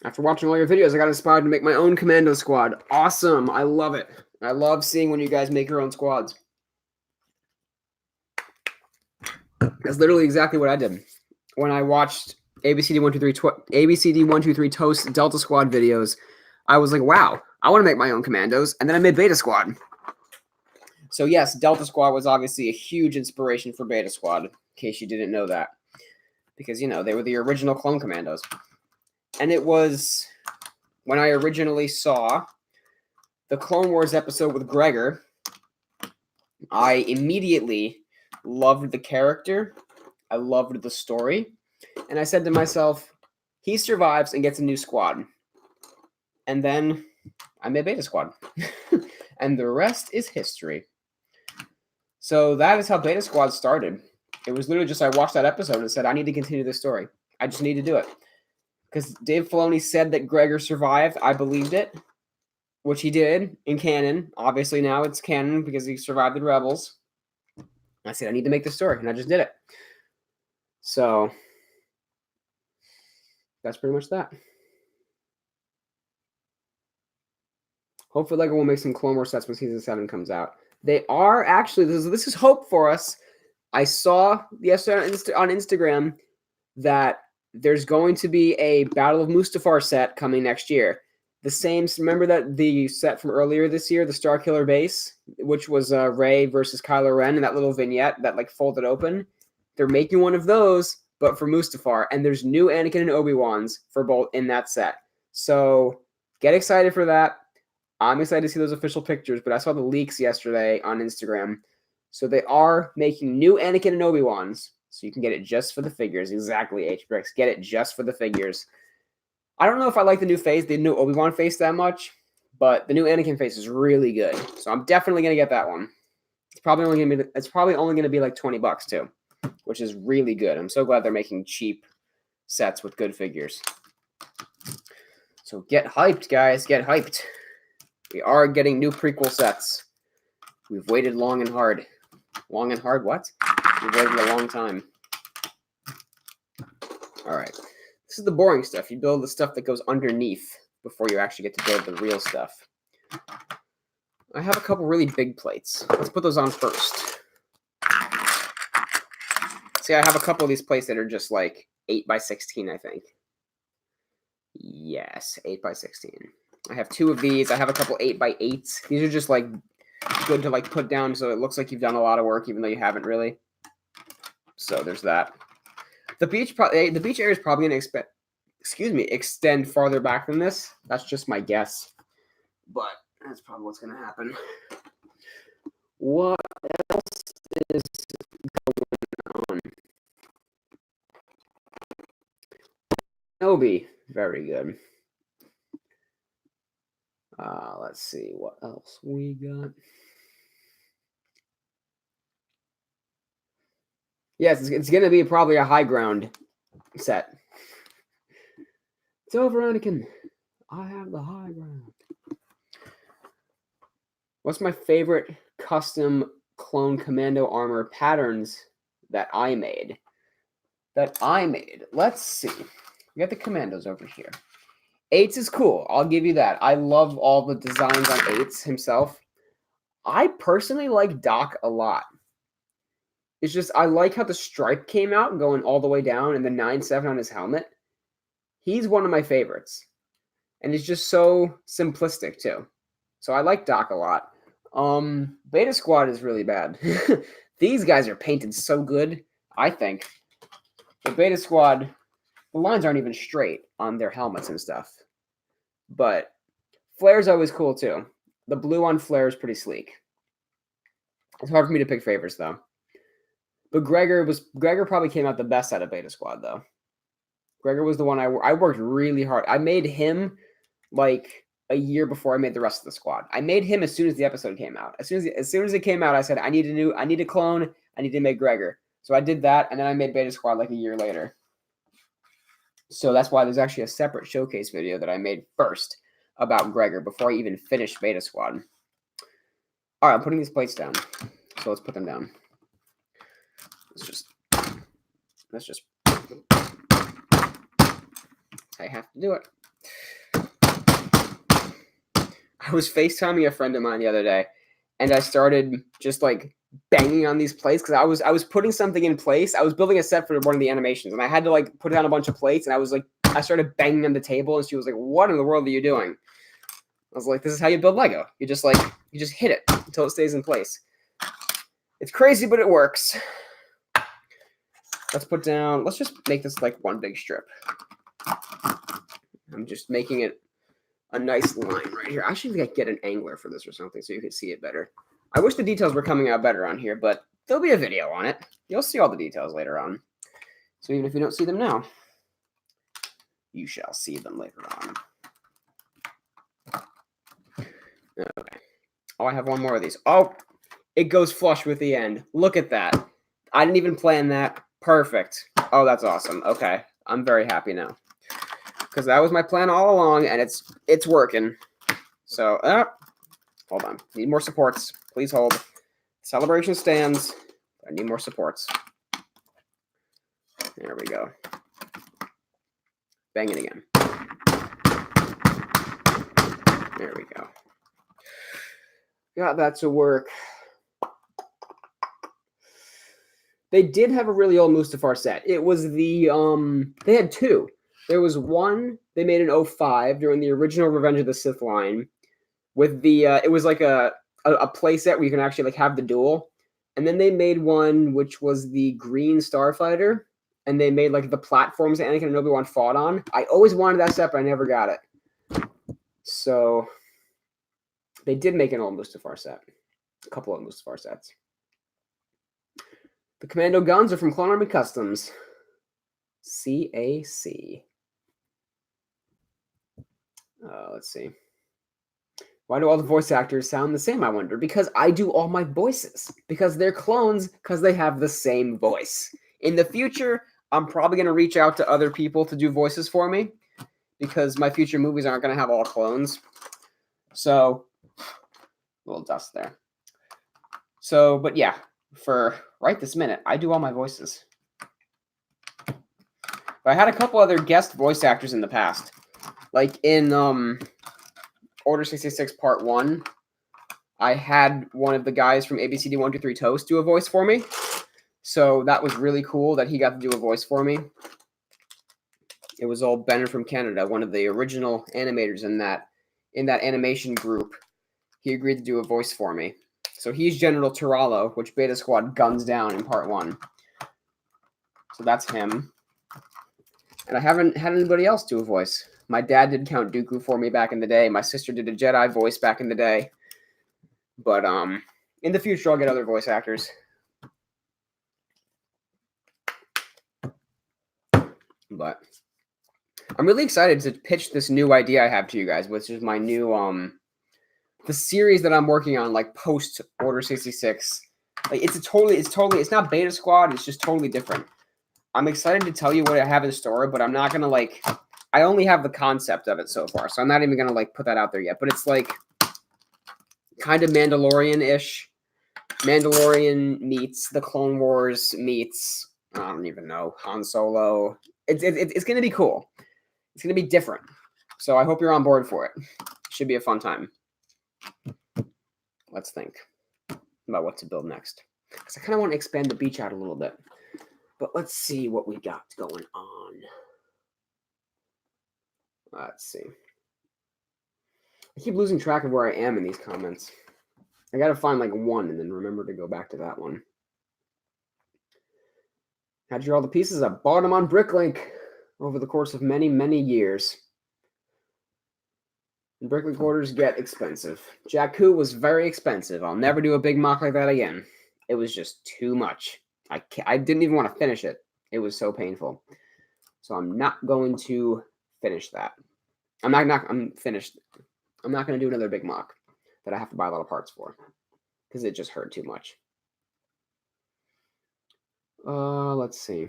A: After watching all your videos, I got inspired to make my own Commando squad. Awesome. I love it. I love seeing when you guys make your own squads. That's literally exactly what I did. When I watched ABCD123 Toast Delta Squad videos, I was like, wow, I want to make my own commandos. And then I made Beta Squad. So yes, Delta Squad was obviously a huge inspiration for Beta Squad, in case you didn't know that. Because, you know, they were the original clone commandos. And it was when I originally saw the Clone Wars episode with Gregor, I immediately loved the character. I loved the story. And I said to myself, he survives and gets a new squad. And then I made Beta Squad. And the rest is history. So that is how Beta Squad started. It was literally just I watched that episode and said, I need to continue this story. I just need to do it. Because Dave Filoni said that Gregor survived. I believed it. Which he did in canon. Obviously now it's canon because he survived the Rebels. I said, I need to make this story. And I just did it. So that's pretty much that. Hopefully LEGO will make some Clone Wars sets when Season 7 comes out. They are actually, this is hope for us. I saw yesterday on Instagram that there's going to be a Battle of Mustafar set coming next year. The same, remember that the set from earlier this year, the Starkiller base, which was Rey versus Kylo Ren, and that little vignette that like folded open. They're making one of those, but for Mustafar, and there's new Anakin and Obi-Wans for both in that set. So get excited for that. I'm excited to see those official pictures, but I saw the leaks yesterday on Instagram. So they are making new Anakin and Obi-Wans, so you can get it just for the figures. Exactly, H-Bricks. Get it just for the figures. I don't know if I like the new face, the new Obi-Wan face that much, but the new Anakin face is really good. So I'm definitely gonna get that one. It's probably only gonna be like $20 too, which is really good. I'm so glad they're making cheap sets with good figures. So get hyped, guys. Get hyped. We are getting new prequel sets. We've waited long and hard. Long and hard? What? We've waited a long time. All right. This is the boring stuff. You build the stuff that goes underneath before you actually get to build the real stuff. I have a couple really big plates. Let's put those on first. See, I have a couple of these plates that are just like 8x16, I think. Yes, 8x16. I have two of these. I have a couple 8x8s. These are just like good to like put down so it looks like you've done a lot of work even though you haven't really. So there's that. The beach area is probably going to extend farther back than this. That's just my guess. But that's probably what's going to happen. What else is going on? Obi, very good. Let's see what else we got. Yes, it's going to be probably a high ground set. It's over, Anakin. I have the high ground. What's my favorite custom clone Commando armor patterns that I made. Let's see. We got the Commandos over here. 8s is cool. I'll give you that. I love all the designs on 8s himself. I personally like Doc a lot. It's just, I like how the stripe came out going all the way down and the 9-7 on his helmet. He's one of my favorites. And it's just so simplistic too. So I like Doc a lot. Beta Squad is really bad. These guys are painted so good, I think. The Beta Squad, the lines aren't even straight on their helmets and stuff. But Flare's always cool too. The blue on Flare is pretty sleek. It's hard for me to pick favorites though. But Gregor probably came out the best out of Beta Squad though. Gregor was the one I worked really hard. I made him like a year before I made the rest of the squad. I made him as soon as the episode came out. As soon as it came out, I said I need a clone. I need to make Gregor. So I did that, and then I made Beta Squad like a year later. So that's why there's actually a separate showcase video that I made first about Gregor before I even finished Beta Squad. All right, I'm putting these plates down. So let's put them down. Let's just. I have to do it. I was FaceTiming a friend of mine the other day, and I started just like banging on these plates because I was putting something in place. I was building a set for one of the animations, and I had to like put down a bunch of plates, and I started banging on the table, and she was like, "What in the world are you doing?" I was like, "This is how you build Lego. You just hit it until it stays in place." It's crazy, but it works. Let's just make this like one big strip. I'm just making it a nice line right here. I should get an angler for this or something so you can see it better. I wish the details were coming out better on here, but there'll be a video on it. You'll see all the details later on. So even if you don't see them now, you shall see them later on. Okay. Oh, I have one more of these. Oh, it goes flush with the end. Look at that. I didn't even plan that. Perfect. Oh, that's awesome. Okay. I'm very happy now. Because that was my plan all along, and it's working. So, hold on. Need more supports. Please hold. Celebration stands. I need more supports. There we go. Bang it again. There we go. Got that to work. They did have a really old Mustafar set. It was the, they had two. There was one they made in 05 during the original Revenge of the Sith line with the, it was like a play set where you can actually like have the duel. And then they made one which was the Green Starfighter, and they made like the platforms that Anakin and Obi-Wan fought on. I always wanted that set, but I never got it. So they did make an old Mustafar set. A couple of Mustafar sets. The Commando guns are from Clone Army Customs. CAC. Let's see. Why do all the voice actors sound the same, I wonder? Because I do all my voices. Because they're clones, because they have the same voice. In the future, I'm probably going to reach out to other people to do voices for me. Because my future movies aren't going to have all clones. So, a little dust there. So, but yeah, for right this minute, I do all my voices. But I had a couple other guest voice actors in the past. Like in Order 66 Part 1, I had one of the guys from ABCD 123 Toast do a voice for me. So that was really cool that he got to do a voice for me. It was old Benner from Canada, one of the original animators in that animation group. He agreed to do a voice for me. So he's General Turalo, which Beta Squad guns down in Part 1. So that's him. And I haven't had anybody else do a voice. My dad did Count Dooku for me back in the day. My sister did a Jedi voice back in the day. But in the future, I'll get other voice actors. But I'm really excited to pitch this new idea I have to you guys, which is my new the series that I'm working on, like post Order 66. Like it's not Beta Squad. It's just totally different. I'm excited to tell you what I have in store, but I'm not gonna like. I only have the concept of it so far, so I'm not even gonna like put that out there yet. But it's like kind of Mandalorian-ish. Mandalorian meets the Clone Wars meets, I don't even know, Han Solo. It's going to be cool. It's going to be different. So I hope you're on board for it. Should be a fun time. Let's think about what to build next. Because I kind of want to expand the beach out a little bit. But let's see what we got going on. Let's see. I keep losing track of where I am in these comments. I got to find like one and then remember to go back to that one. How'd you draw all the pieces? I bought them on Bricklink over the course of many, many years. And Bricklink orders get expensive. Jakku was very expensive. I'll never do a big mock like that again. It was just too much. I didn't even want to finish it. It was so painful. So I'm not going to finish that. I'm finished. I'm not going to do another big mock that I have to buy a lot of parts for because it just hurt too much. Let's see.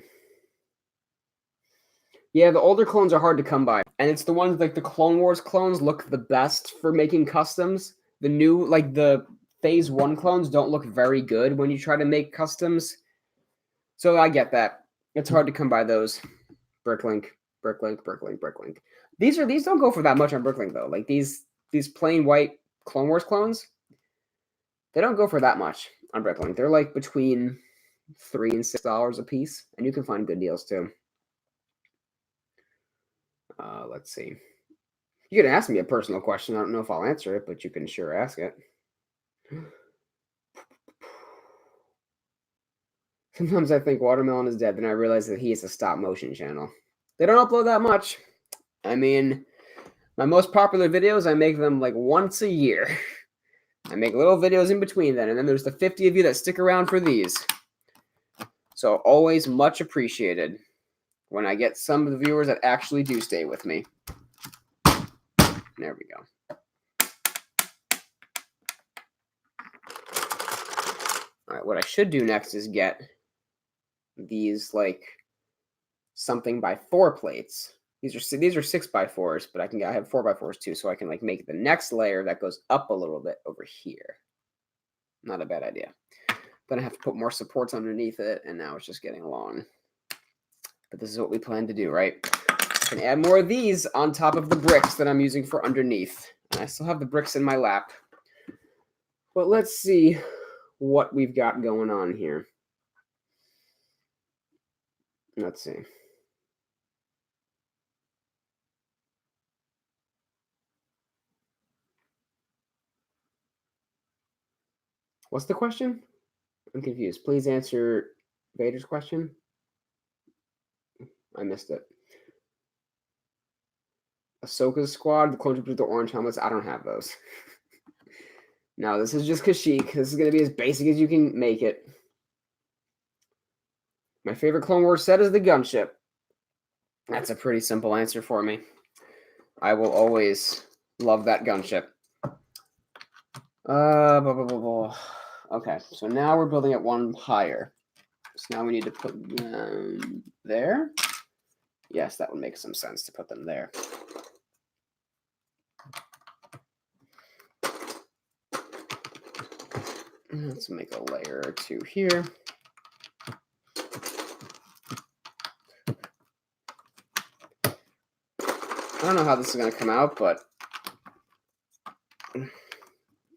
A: Yeah, the older clones are hard to come by. And it's the ones like the Clone Wars clones look the best for making customs. The new, like the Phase 1 clones don't look very good when you try to make customs. So I get that. It's hard to come by those. Bricklink. These don't go for that much on Bricklink though. Like these plain white Clone Wars clones, they don't go for that much on Bricklink. They're like between $3 and $6 a piece, and you can find good deals too. Let's see. You can ask me a personal question. I don't know if I'll answer it, but you can sure ask it. Sometimes I think Watermelon is dead, then I realize that he is a stop-motion channel. They don't upload that much. I mean, my most popular videos, I make them like once a year. I make little videos in between then, and then there's the 50 of you that stick around for these. So always much appreciated when I get some of the viewers that actually do stay with me. There we go. All right, what I should do next is get these like something by 4 plates. These are 6x4s, but I have 4x4s too, so I can like make the next layer that goes up a little bit over here. Not a bad idea. Then I have to put more supports underneath it, and now it's just getting long. But this is what we plan to do, right? I can add more of these on top of the bricks that I'm using for underneath. And I still have the bricks in my lap. But let's see what we've got going on here. Let's see. What's the question? I'm confused. Please answer Vader's question. I missed it. Ahsoka's squad, the clone troopers with the orange helmets. I don't have those. No, this is just Kashyyyk. This is going to be as basic as you can make it. My favorite Clone Wars set is the gunship. That's a pretty simple answer for me. I will always love that gunship. Okay, so now we're building it one higher. So now we need to put them there. Yes, that would make some sense to put them there. Let's make a layer or two here. I don't know how this is going to come out, but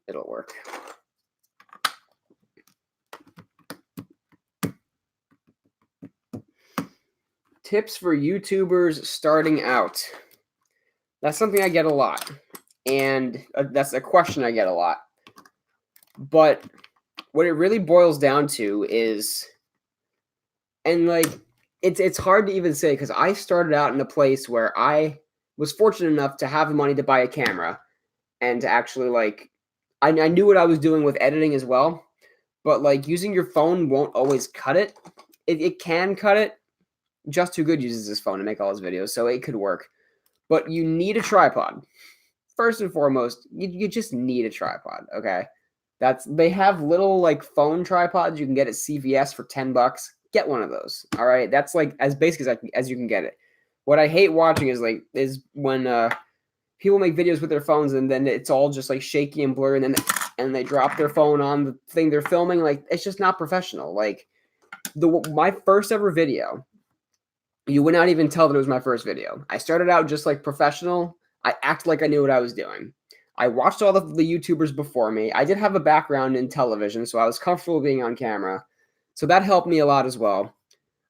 A: it'll work. Tips for YouTubers starting out. That's something I get a lot. And that's a question I get a lot. But what it really boils down to is, and like, it's hard to even say because I started out in a place where I was fortunate enough to have the money to buy a camera and to actually like, I knew what I was doing with editing as well, but like using your phone won't always cut it. It can cut it. Just Too Good uses his phone to make all his videos, so it could work. But you need a tripod. First and foremost, you just need a tripod, okay? They have little like phone tripods you can get at CVS for $10. Get one of those, all right? That's like as basic as you can get it. What I hate watching is when people make videos with their phones and then it's all just like shaky and blurry, and then and they drop their phone on the thing they're filming. Like, it's just not professional. Like, my first ever video, you would not even tell that it was my first video. I started out just like professional. I acted like I knew what I was doing. I watched all of the YouTubers before me. I did have a background in television, so I was comfortable being on camera. So that helped me a lot as well.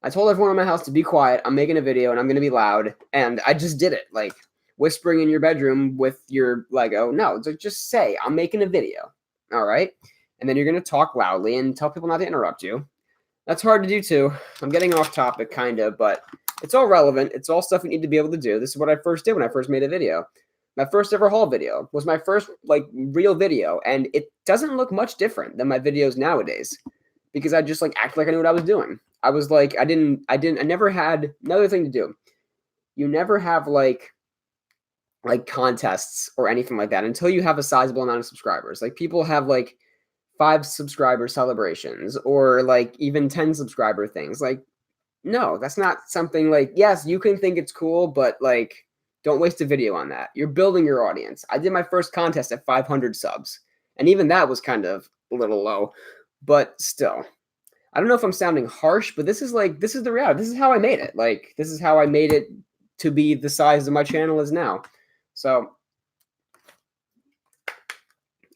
A: I told everyone in my house to be quiet. I'm making a video and I'm going to be loud. And I just did it. Like whispering in your bedroom with your Lego. No, just say, I'm making a video. All right. And then you're going to talk loudly and tell people not to interrupt you. That's hard to do too. I'm getting off topic kind of, but it's all relevant. It's all stuff you need to be able to do. This is what I first did when I first made a video. My first ever haul video was my first like real video. And it doesn't look much different than my videos nowadays because I just like acted like I knew what I was doing. I was like, I never had another thing to do. You never have like contests or anything like that until you have a sizable amount of subscribers. Like people have like 5 subscriber celebrations or like even 10 subscriber things. Like, no, that's not something like, yes, you can think it's cool, but like, don't waste a video on that. You're building your audience. I did my first contest at 500 subs, and even that was kind of a little low, but still. I don't know if I'm sounding harsh, but this is the reality. This is how I made it. Like, this is how I made it to be the size of my channel is now. So,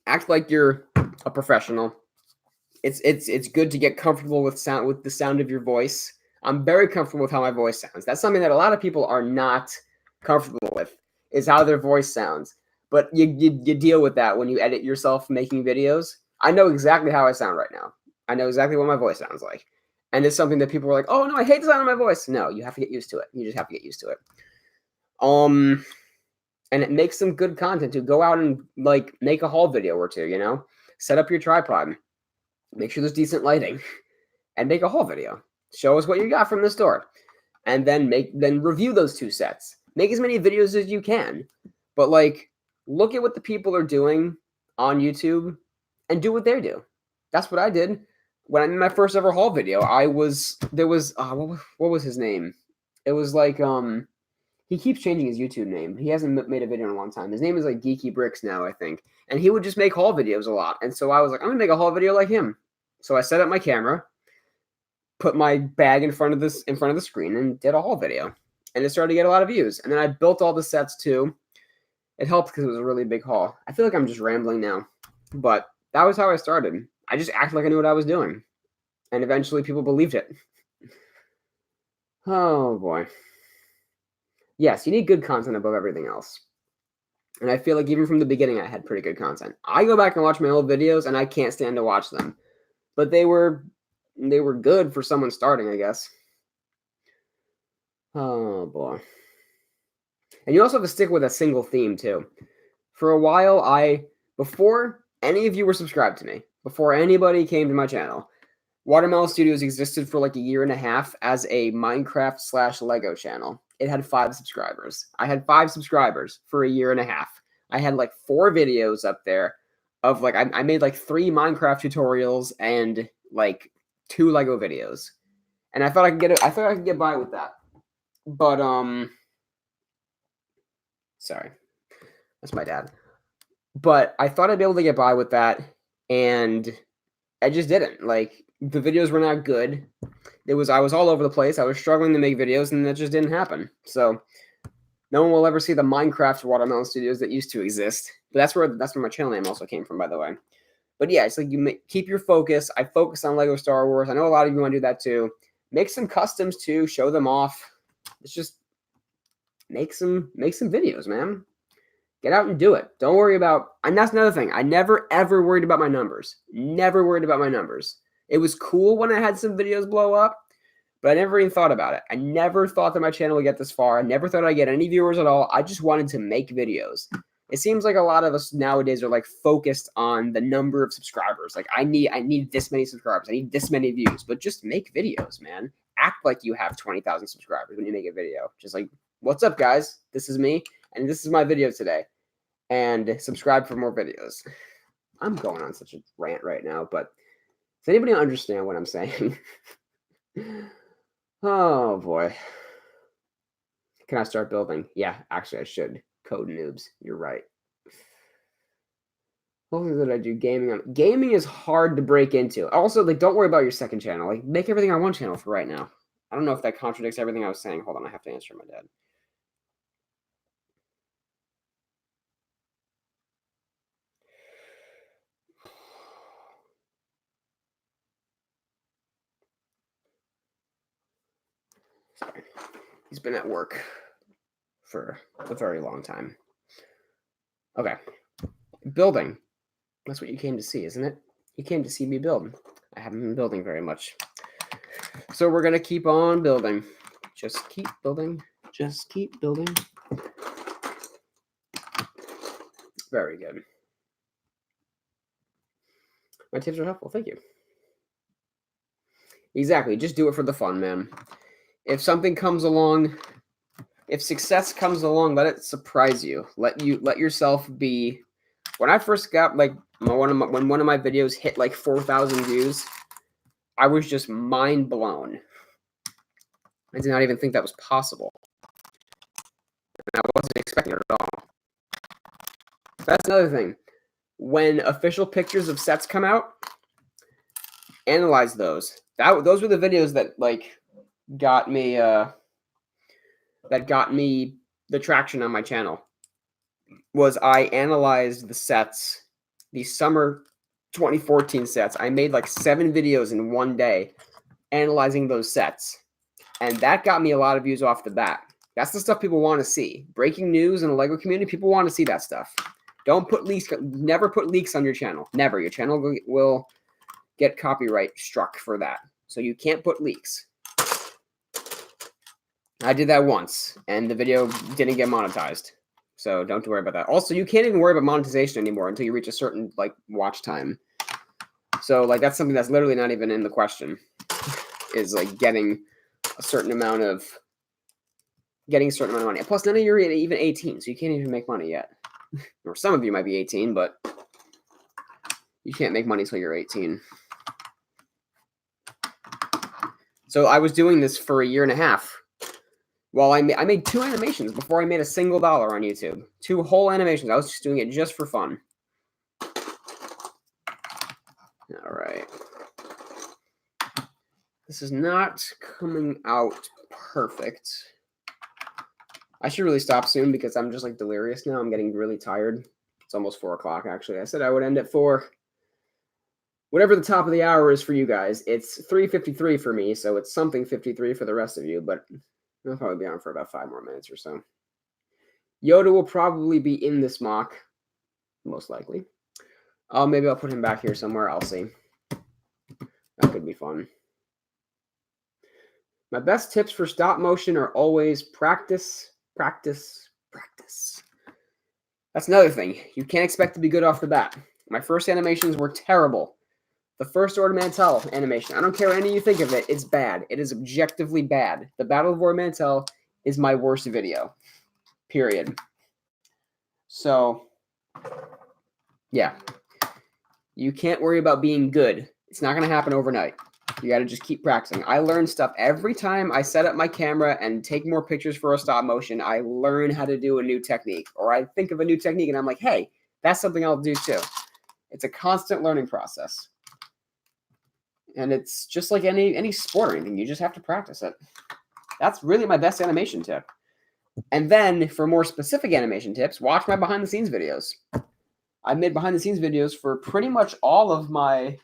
A: act like you're a professional. It's good to get comfortable with the sound of your voice. I'm very comfortable with how my voice sounds. That's something that a lot of people are not comfortable with, is how their voice sounds. But you deal with that when you edit yourself making videos. I know exactly how I sound right now. I know exactly what my voice sounds like. And it's something that people are like, oh no, I hate the sound of my voice. No, you have to get used to it. You just have to get used to it. And it makes some good content to go out and like make a haul video or two, you know? Set up your tripod. Make sure there's decent lighting. And make a haul video. Show us what you got from the store. And then review those 2 sets. Make as many videos as you can. But like, look at what the people are doing on YouTube and do what they do. That's what I did. When I made my first ever haul video, what was his name? It was like, he keeps changing his YouTube name. He hasn't made a video in a long time. His name is like Geeky Bricks now, I think. And he would just make haul videos a lot. And so I was like, I'm gonna make a haul video like him. So I set up my camera, put my bag in front of the screen, and did a haul video. And it started to get a lot of views. And then I built all the sets too. It helped because it was a really big haul. I feel like I'm just rambling now. But that was how I started. I just acted like I knew what I was doing. And eventually people believed it. Oh boy. Yes, you need good content above everything else. And I feel like even from the beginning, I had pretty good content. I go back and watch my old videos, and I can't stand to watch them. But they were good for someone starting, I guess. Oh, boy. And you also have to stick with a single theme, too. For a while, before any of you were subscribed to me, before anybody came to my channel, Watermelon Studios existed for like a year and a half as a Minecraft/Lego channel. It had 5 subscribers. I had 5 subscribers for a year and a half. I had like 4 videos up there of like, I made like 3 Minecraft tutorials and like 2 Lego videos. And I thought I could get by with that. But, sorry, that's my dad. But I thought I'd be able to get by with that. And I just didn't. Like, the videos were not good. I was all over the place. I was struggling to make videos, and that just didn't happen. So no one will ever see the Minecraft Watermelon Studios that used to exist. But that's where my channel name also came from, by the way. But yeah, it's like keep your focus. I focus on Lego Star Wars. I know a lot of you want to do that too. Make some customs too. Show them off. It's just make some videos, man. Get out and do it. Don't worry about. And that's another thing. I never ever worried about my numbers. Never worried about my numbers. It was cool when I had some videos blow up, but I never even thought about it. I never thought that my channel would get this far. I never thought I'd get any viewers at all. I just wanted to make videos. It seems like a lot of us nowadays are like focused on the number of subscribers. Like I need this many subscribers. I need this many views, but just make videos, man. Act like you have 20,000 subscribers when you make a video. Just like, what's up, guys? This is me, and this is my video today. And subscribe for more videos. I'm going on such a rant right now, but does anybody understand what I'm saying? Oh, boy. Can I start building? Yeah, actually, I should. Code noobs. You're right. Hopefully that I do gaming on. Gaming is hard to break into. Also, like, don't worry about your second channel. Like, make everything on one channel for right now. I don't know if that contradicts everything I was saying. Hold on, I have to answer my dad. Sorry. He's been at work for a very long time. Okay. Building. That's what you came to see, isn't it? You came to see me build. I haven't been building very much. So we're going to keep on building. Just keep building. Just keep building. Very good. My tips are helpful. Thank you. Exactly. Just do it for the fun, man. If something comes along, if success comes along, let it surprise you. Let yourself be. When I first got like when one of my videos hit like 4,000 views, I was just mind blown. I did not even think that was possible. And I wasn't expecting it at all. That's another thing. When official pictures of sets come out, analyze those. Those were the videos that like got me the traction on my channel. Was I analyzed the sets, the summer 2014 sets. I made like 7 videos in one day analyzing those sets. And that got me a lot of views off the bat. That's the stuff people want to see. Breaking news in the LEGO community, people want to see that stuff. Don't put leaks. Never put leaks on your channel. Never. Your channel will get copyright struck for that. So you can't put leaks. I did that once, and the video didn't get monetized. So don't worry about that. Also, you can't even worry about monetization anymore until you reach a certain like watch time. So like that's something that's literally not even in the question. Is like getting a certain amount of money. Plus, none of you are even 18, so you can't even make money yet. Or some of you might be 18, but you can't make money until you're 18. So I was doing this for a year and a half. Well, I made 2 animations before I made a single dollar on YouTube. 2 whole animations. I was just doing it just for fun. All right. This is not coming out perfect. I should really stop soon because I'm just like delirious now. I'm getting really tired. It's almost 4 o'clock, actually. I said I would end at 4. Whatever the top of the hour is for you guys, it's 3:53 for me, so it's something 53 for the rest of you, but I'll probably be on for about 5 more minutes or so. Yoda will probably be in this mock, most likely. Maybe I'll put him back here somewhere. I'll see. That could be fun. My best tips for stop motion are always practice, practice, practice. That's another thing. You can't expect to be good off the bat. My first animations were terrible. The first Ord Mantell animation, I don't care what any of you think of it, it's bad. It is objectively bad. The Battle of Ord Mantell is my worst video. Period. So, yeah. You can't worry about being good. It's not going to happen overnight. You got to just keep practicing. I learn stuff every time I set up my camera and take more pictures for a stop motion. I learn how to do a new technique. Or I think of a new technique and I'm like, hey, that's something I'll do too. It's a constant learning process. And it's just like any sport or anything. You just have to practice it. That's really my best animation tip. And then for more specific animation tips, watch my behind the scenes videos. I made behind the scenes videos for pretty much all of my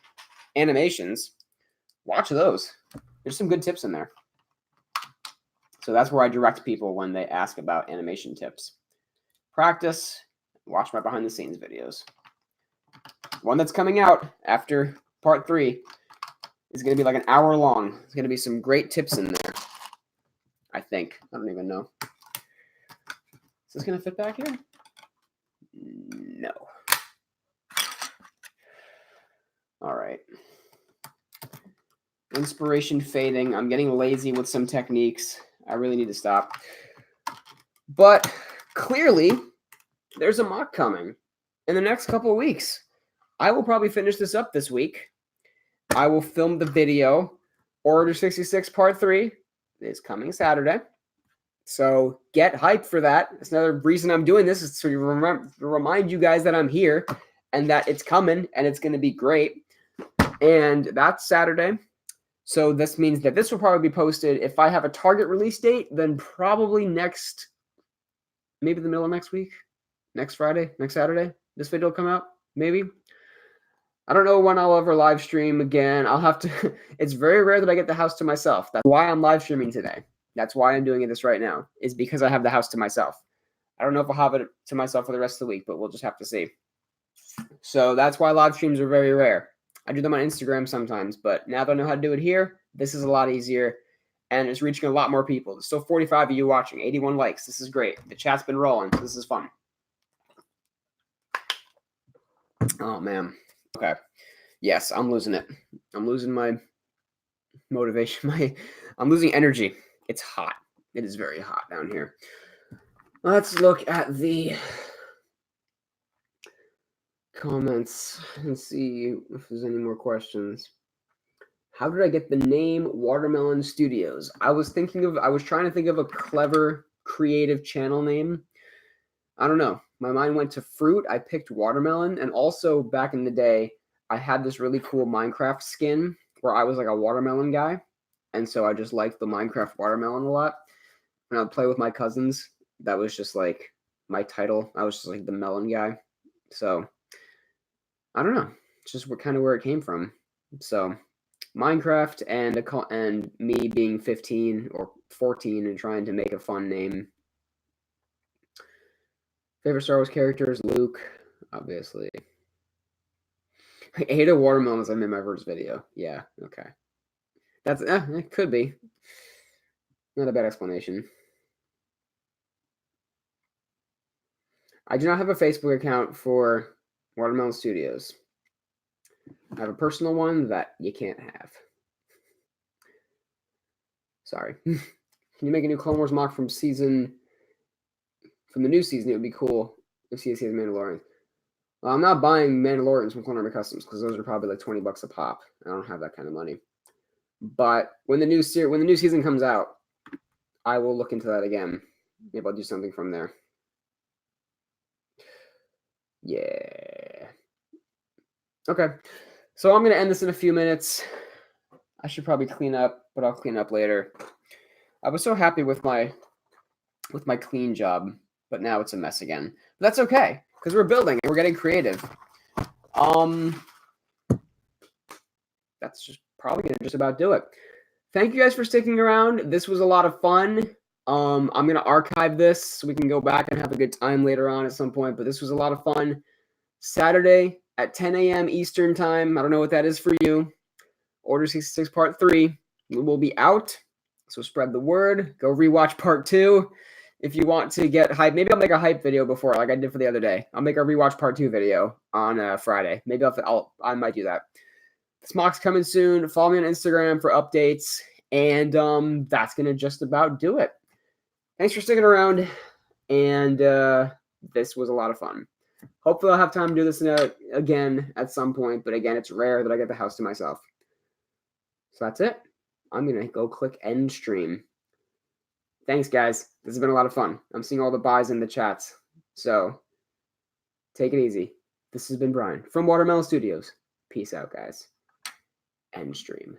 A: animations. Watch those. There's some good tips in there. So that's where I direct people when they ask about animation tips. Practice. Watch my behind the scenes videos. One that's coming out after part 3 is going to be like an hour long. There's going to be some great tips in there. I think. I don't even know. Is this going to fit back here? No. All right. Inspiration fading. I'm getting lazy with some techniques. I really need to stop. But clearly, there's a mock coming in the next couple of weeks. I will probably finish this up this week. I will film the video. Order 66 Part 3 is coming Saturday. So get hyped for that. That's another reason I'm doing this is to remind you guys that I'm here and that it's coming and it's going to be great. And that's Saturday. So this means that this will probably be posted. If I have a target release date, then probably maybe the middle of next week, next Friday, next Saturday, this video will come out, maybe. I don't know when I'll ever live stream again. I'll have to, it's very rare that I get the house to myself. That's why I'm live streaming today. That's why I'm doing this right now, is because I have the house to myself. I don't know if I'll have it to myself for the rest of the week, but we'll just have to see. So that's why live streams are very rare. I do them on Instagram sometimes, but now that I know how to do it here, this is a lot easier, and it's reaching a lot more people. There's still 45 of you watching, 81 likes. This is great. The chat's been rolling. This is fun. Oh, man. Okay. Yes, I'm losing it. I'm losing my motivation. I'm losing energy. It's hot. It is very hot down here. Let's look at the comments and see if there's any more questions. How did I get the name Watermelon Studios? I was trying to think of a clever, creative channel name. I don't know. My mind went to fruit. I picked watermelon. And also back in the day, I had this really cool Minecraft skin where I was like a watermelon guy. And so I just liked the Minecraft watermelon a lot. When I would play with my cousins, that was just like my title. I was just like the melon guy. So I don't know. It's just kind of where it came from. So Minecraft and me being 15 or 14 and trying to make a fun name. Favorite Star Wars characters, Luke, obviously. I ate a watermelon as I made my first video. Yeah, okay. That's it could be. Not a bad explanation. I do not have a Facebook account for Watermelon Studios. I have a personal one that you can't have. Sorry. Can you make a new Clone Wars mock from the new season? It would be cool if CSC has Mandalorian. Well, I'm not buying Mandalorians from Clone Army Customs because those are probably like $20 a pop. I don't have that kind of money. But when the new season comes out, I will look into that again. Maybe I'll do something from there. Yeah. Okay. So I'm going to end this in a few minutes. I should probably clean up, but I'll clean up later. I was so happy with my clean job, but now it's a mess again. But that's okay, because we're building and we're getting creative. That's just probably going to just about do it. Thank you guys for sticking around. This was a lot of fun. I'm going to archive this so we can go back and have a good time later on at some point, but this was a lot of fun. Saturday at 10 a.m. Eastern time. I don't know what that is for you. Order 66 Part 3. We will be out, so spread the word. Go rewatch Part 2 if you want to get hype. Maybe I'll make a hype video before, like I did for the other day. I'll make a rewatch Part 2 video on Friday. Maybe I might do that. This mock's coming soon. Follow me on Instagram for updates, and that's gonna just about do it. Thanks for sticking around, and this was a lot of fun. Hopefully I'll have time to do this again at some point, but again, it's rare that I get the house to myself. So that's it. I'm going to go click end stream. Thanks, guys. This has been a lot of fun. I'm seeing all the buys in the chats. So take it easy. This has been Brian from Watermelon Studios. Peace out, guys. End stream.